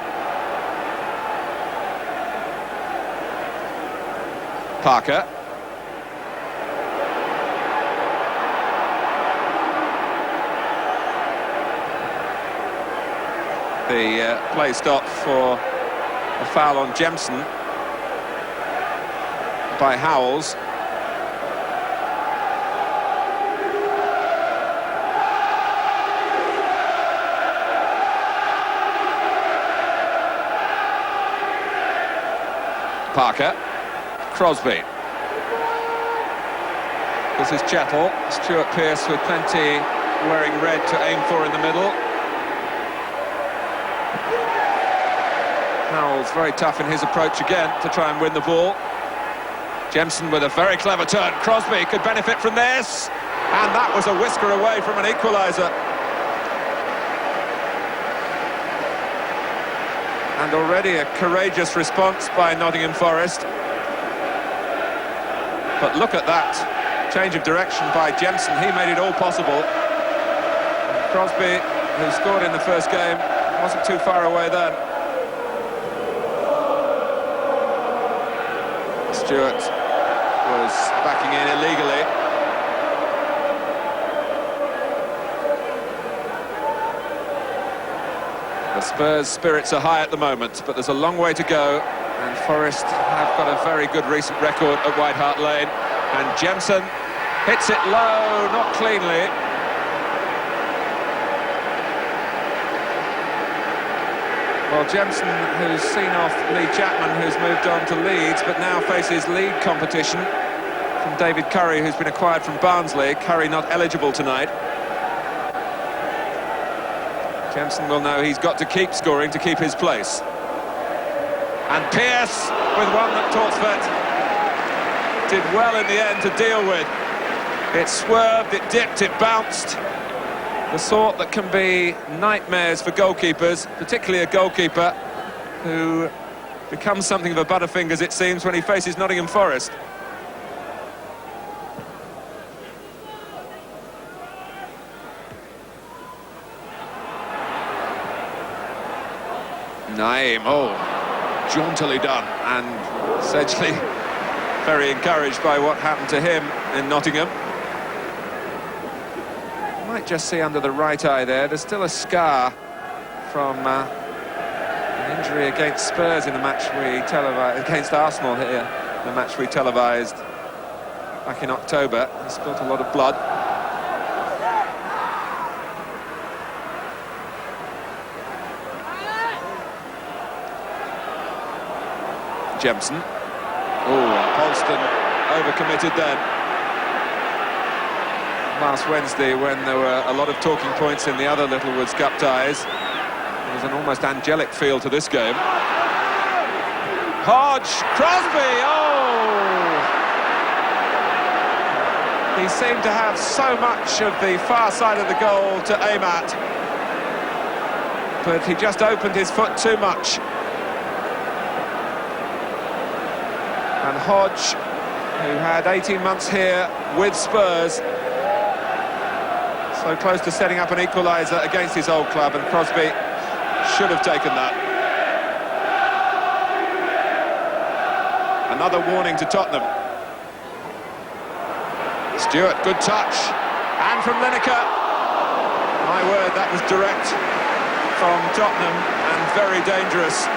Parker. The play stop for a foul on Jemson by Howells. Parker. Crosby. This is Chettle. Stuart Pearce with plenty wearing red to aim for in the middle. Howells very tough in his approach again to try and win the ball. Jemson with a very clever turn. Crosby could benefit from this. And that was a whisker away from an equaliser. And already a courageous response by Nottingham Forest. But look at that change of direction by Jemson. He made it all possible. And Crosby, who scored in the first game, wasn't too far away then. Stewart was backing in illegally. The Spurs' spirits are high at the moment, but there's a long way to go, and Forest have got a very good recent record at White Hart Lane. And Jemson hits it low, not cleanly. Well, Jemson, who's seen off Lee Chapman, who's moved on to Leeds, but now faces league competition from David Curry, who's been acquired from Barnsley. Curry not eligible tonight. Jemson will know he's got to keep scoring to keep his place. And Pearce with one that Torstvedt did well in the end to deal with. It swerved, it dipped, it bounced. The sort that can be nightmares for goalkeepers, particularly a goalkeeper who becomes something of a butterfingers, it seems, when he faces Nottingham Forest. Naeem, oh, jauntily done, and Sedgley very encouraged by what happened to him in Nottingham. Might just see under the right eye there's still a scar from an injury against Spurs in the match we televised, against Arsenal here, the match we televised back in October. He spilt a lot of blood. Jemson. Oh, and Polston overcommitted then. Last Wednesday, when there were a lot of talking points in the other Littlewoods Cup ties, there was an almost angelic feel to this game. Hodge, Crosby, oh! He seemed to have so much of the far side of the goal to aim at, but he just opened his foot too much. And Hodge, who had 18 months here with Spurs, so close to setting up an equaliser against his old club, and Crosby should have taken that. Another warning to Tottenham. Stewart, good touch, and from Lineker. My word, that was direct from Tottenham and very dangerous.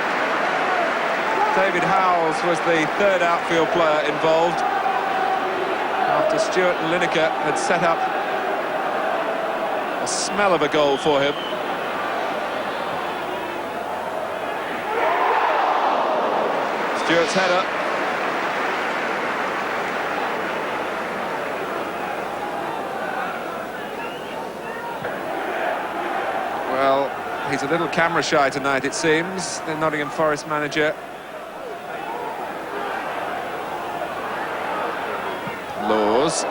David Howells was the third outfield player involved after Stewart and Lineker had set up a smell of a goal for him. Stewart's header. Well, he's a little camera shy tonight, it seems, the Nottingham Forest manager. Laws.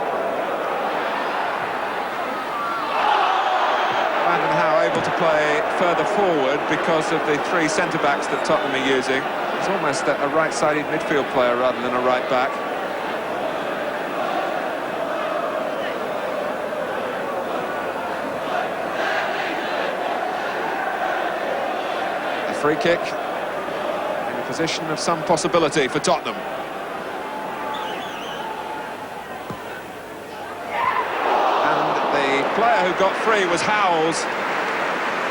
Brandon Howe able to play further forward because of the three centre-backs that Tottenham are using. He's almost a right-sided midfield player rather than a right-back. A free kick in a position of some possibility for Tottenham. The player who got free was Howells,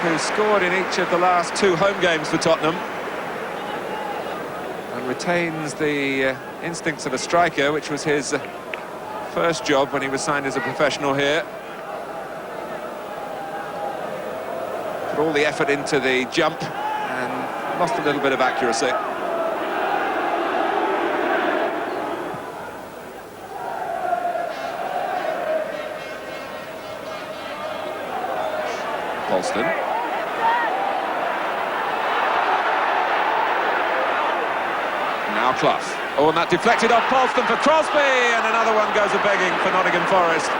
who scored in each of the last two home games for Tottenham and retains the instincts of a striker, which was his first job when he was signed as a professional here. Put all the effort into the jump and lost a little bit of accuracy. Polston. Now Clough. Oh, and that deflected off Polston for Crosby, and another one goes a-begging for Nottingham Forest.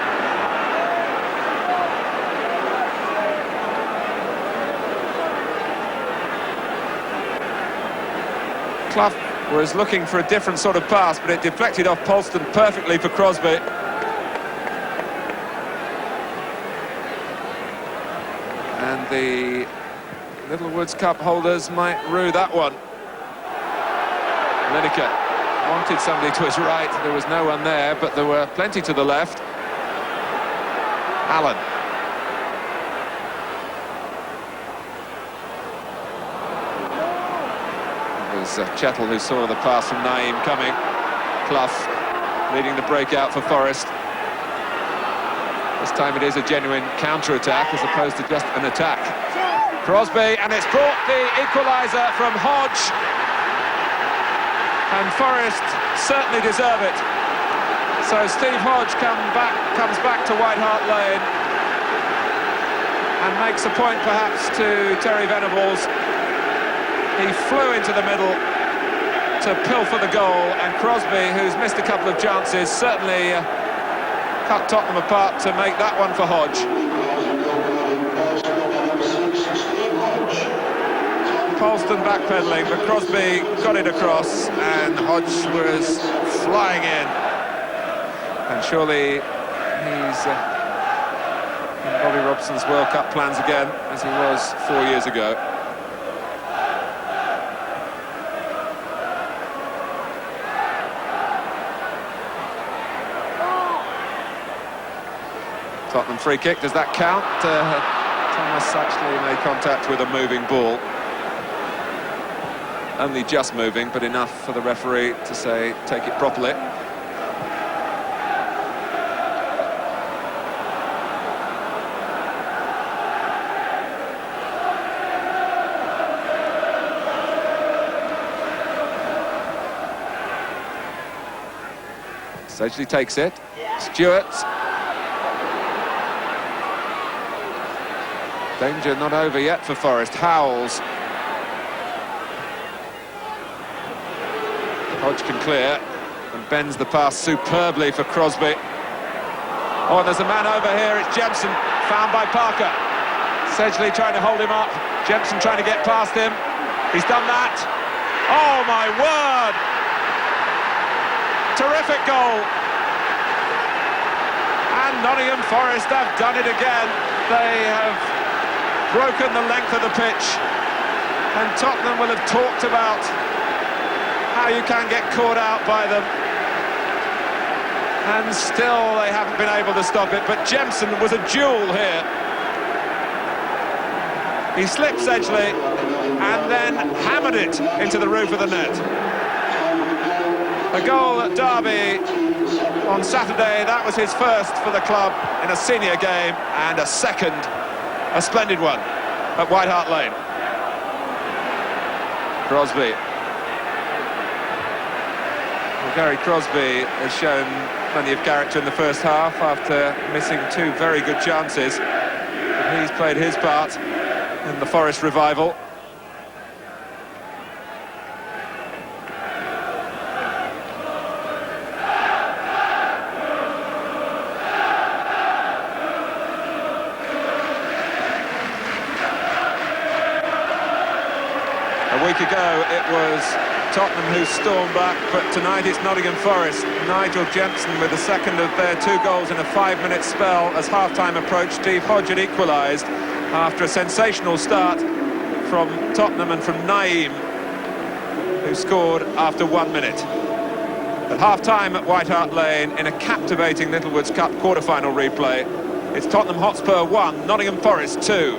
Clough was looking for a different sort of pass, but it deflected off Polston perfectly for Crosby. And the Littlewoods Cup holders might rue that one. Lineker wanted somebody to his right. There was no one there, but there were plenty to the left. Allen. It was Chettle who saw the pass from Naeem coming. Clough leading the breakout for Forest. This time it is a genuine counter-attack as opposed to just an attack. Crosby, and it's brought the equaliser from Hodge. And Forest certainly deserve it. So Steve Hodge comes back to White Hart Lane and makes a point perhaps to Terry Venables. He flew into the middle to pilfer the goal, and Crosby, who's missed a couple of chances, certainly cut Tottenham apart to make that one for Hodge. Polston backpedaling, but Crosby got it across, and Hodge was flying in. And surely he's in Bobby Robson's World Cup plans again, as he was 4 years ago. Tottenham free kick, does that count? Thomas actually made contact with a moving ball. Only just moving, but enough for the referee to say, take it properly. Sedgley takes it. Stewart. Danger not over yet for Forest. Howells. Hodge can clear and bends the pass superbly for Crosby. Oh, and there's a man over here. It's Jemson, found by Parker. Sedgley trying to hold him up. Jemson trying to get past him. He's done that. Oh, my word! Terrific goal. And Nottingham Forest have done it again. They have broken the length of the pitch. And Tottenham will have talked about how you can get caught out by them. And still they haven't been able to stop it. But Jemson was a jewel here. He slipped Sedgley and then hammered it into the roof of the net. A goal at Derby on Saturday, that was his first for the club in a senior game, and a second, a splendid one, at White Hart Lane. Crosby. Well, Gary Crosby has shown plenty of character in the first half after missing two very good chances. But he's played his part in the Forest revival. A week ago it was Tottenham who stormed back, but tonight it's Nottingham Forest. Nigel Jemson with the second of their two goals in a 5-minute spell. As half-time approached, Steve Hodge had equalised after a sensational start from Tottenham and from Naeem, who scored after 1 minute. At half-time at White Hart Lane in a captivating Littlewoods Cup quarter-final replay, it's Tottenham Hotspur 1, Nottingham Forest 2.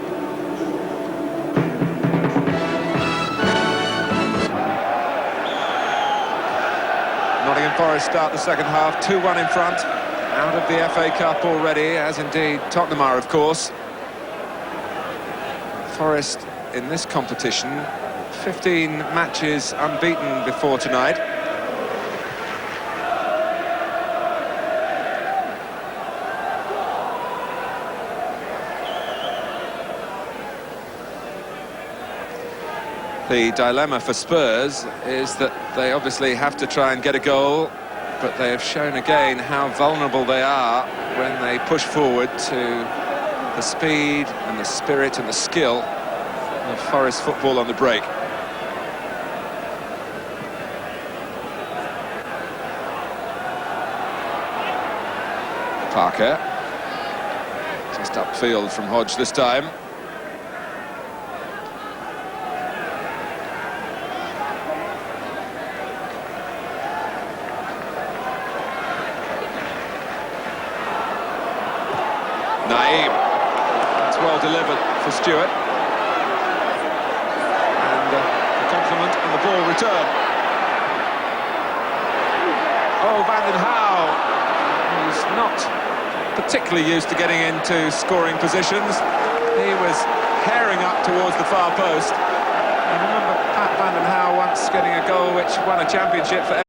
Nottingham Forest start the second half, 2-1 in front, out of the FA Cup already, as indeed Tottenham are, of course. Forest in this competition, 15 matches unbeaten before tonight. The dilemma for Spurs is that they obviously have to try and get a goal, but they have shown again how vulnerable they are when they push forward to the speed and the spirit and the skill of Forest football on the break. Parker, just upfield from Hodge this time. Naeem, it's well delivered for Stewart, and the compliment and the ball return. Oh, Van den Hauwe, who's not particularly used to getting into scoring positions. He was herring up towards the far post. I remember Pat Van den Hauwe once getting a goal which won a championship for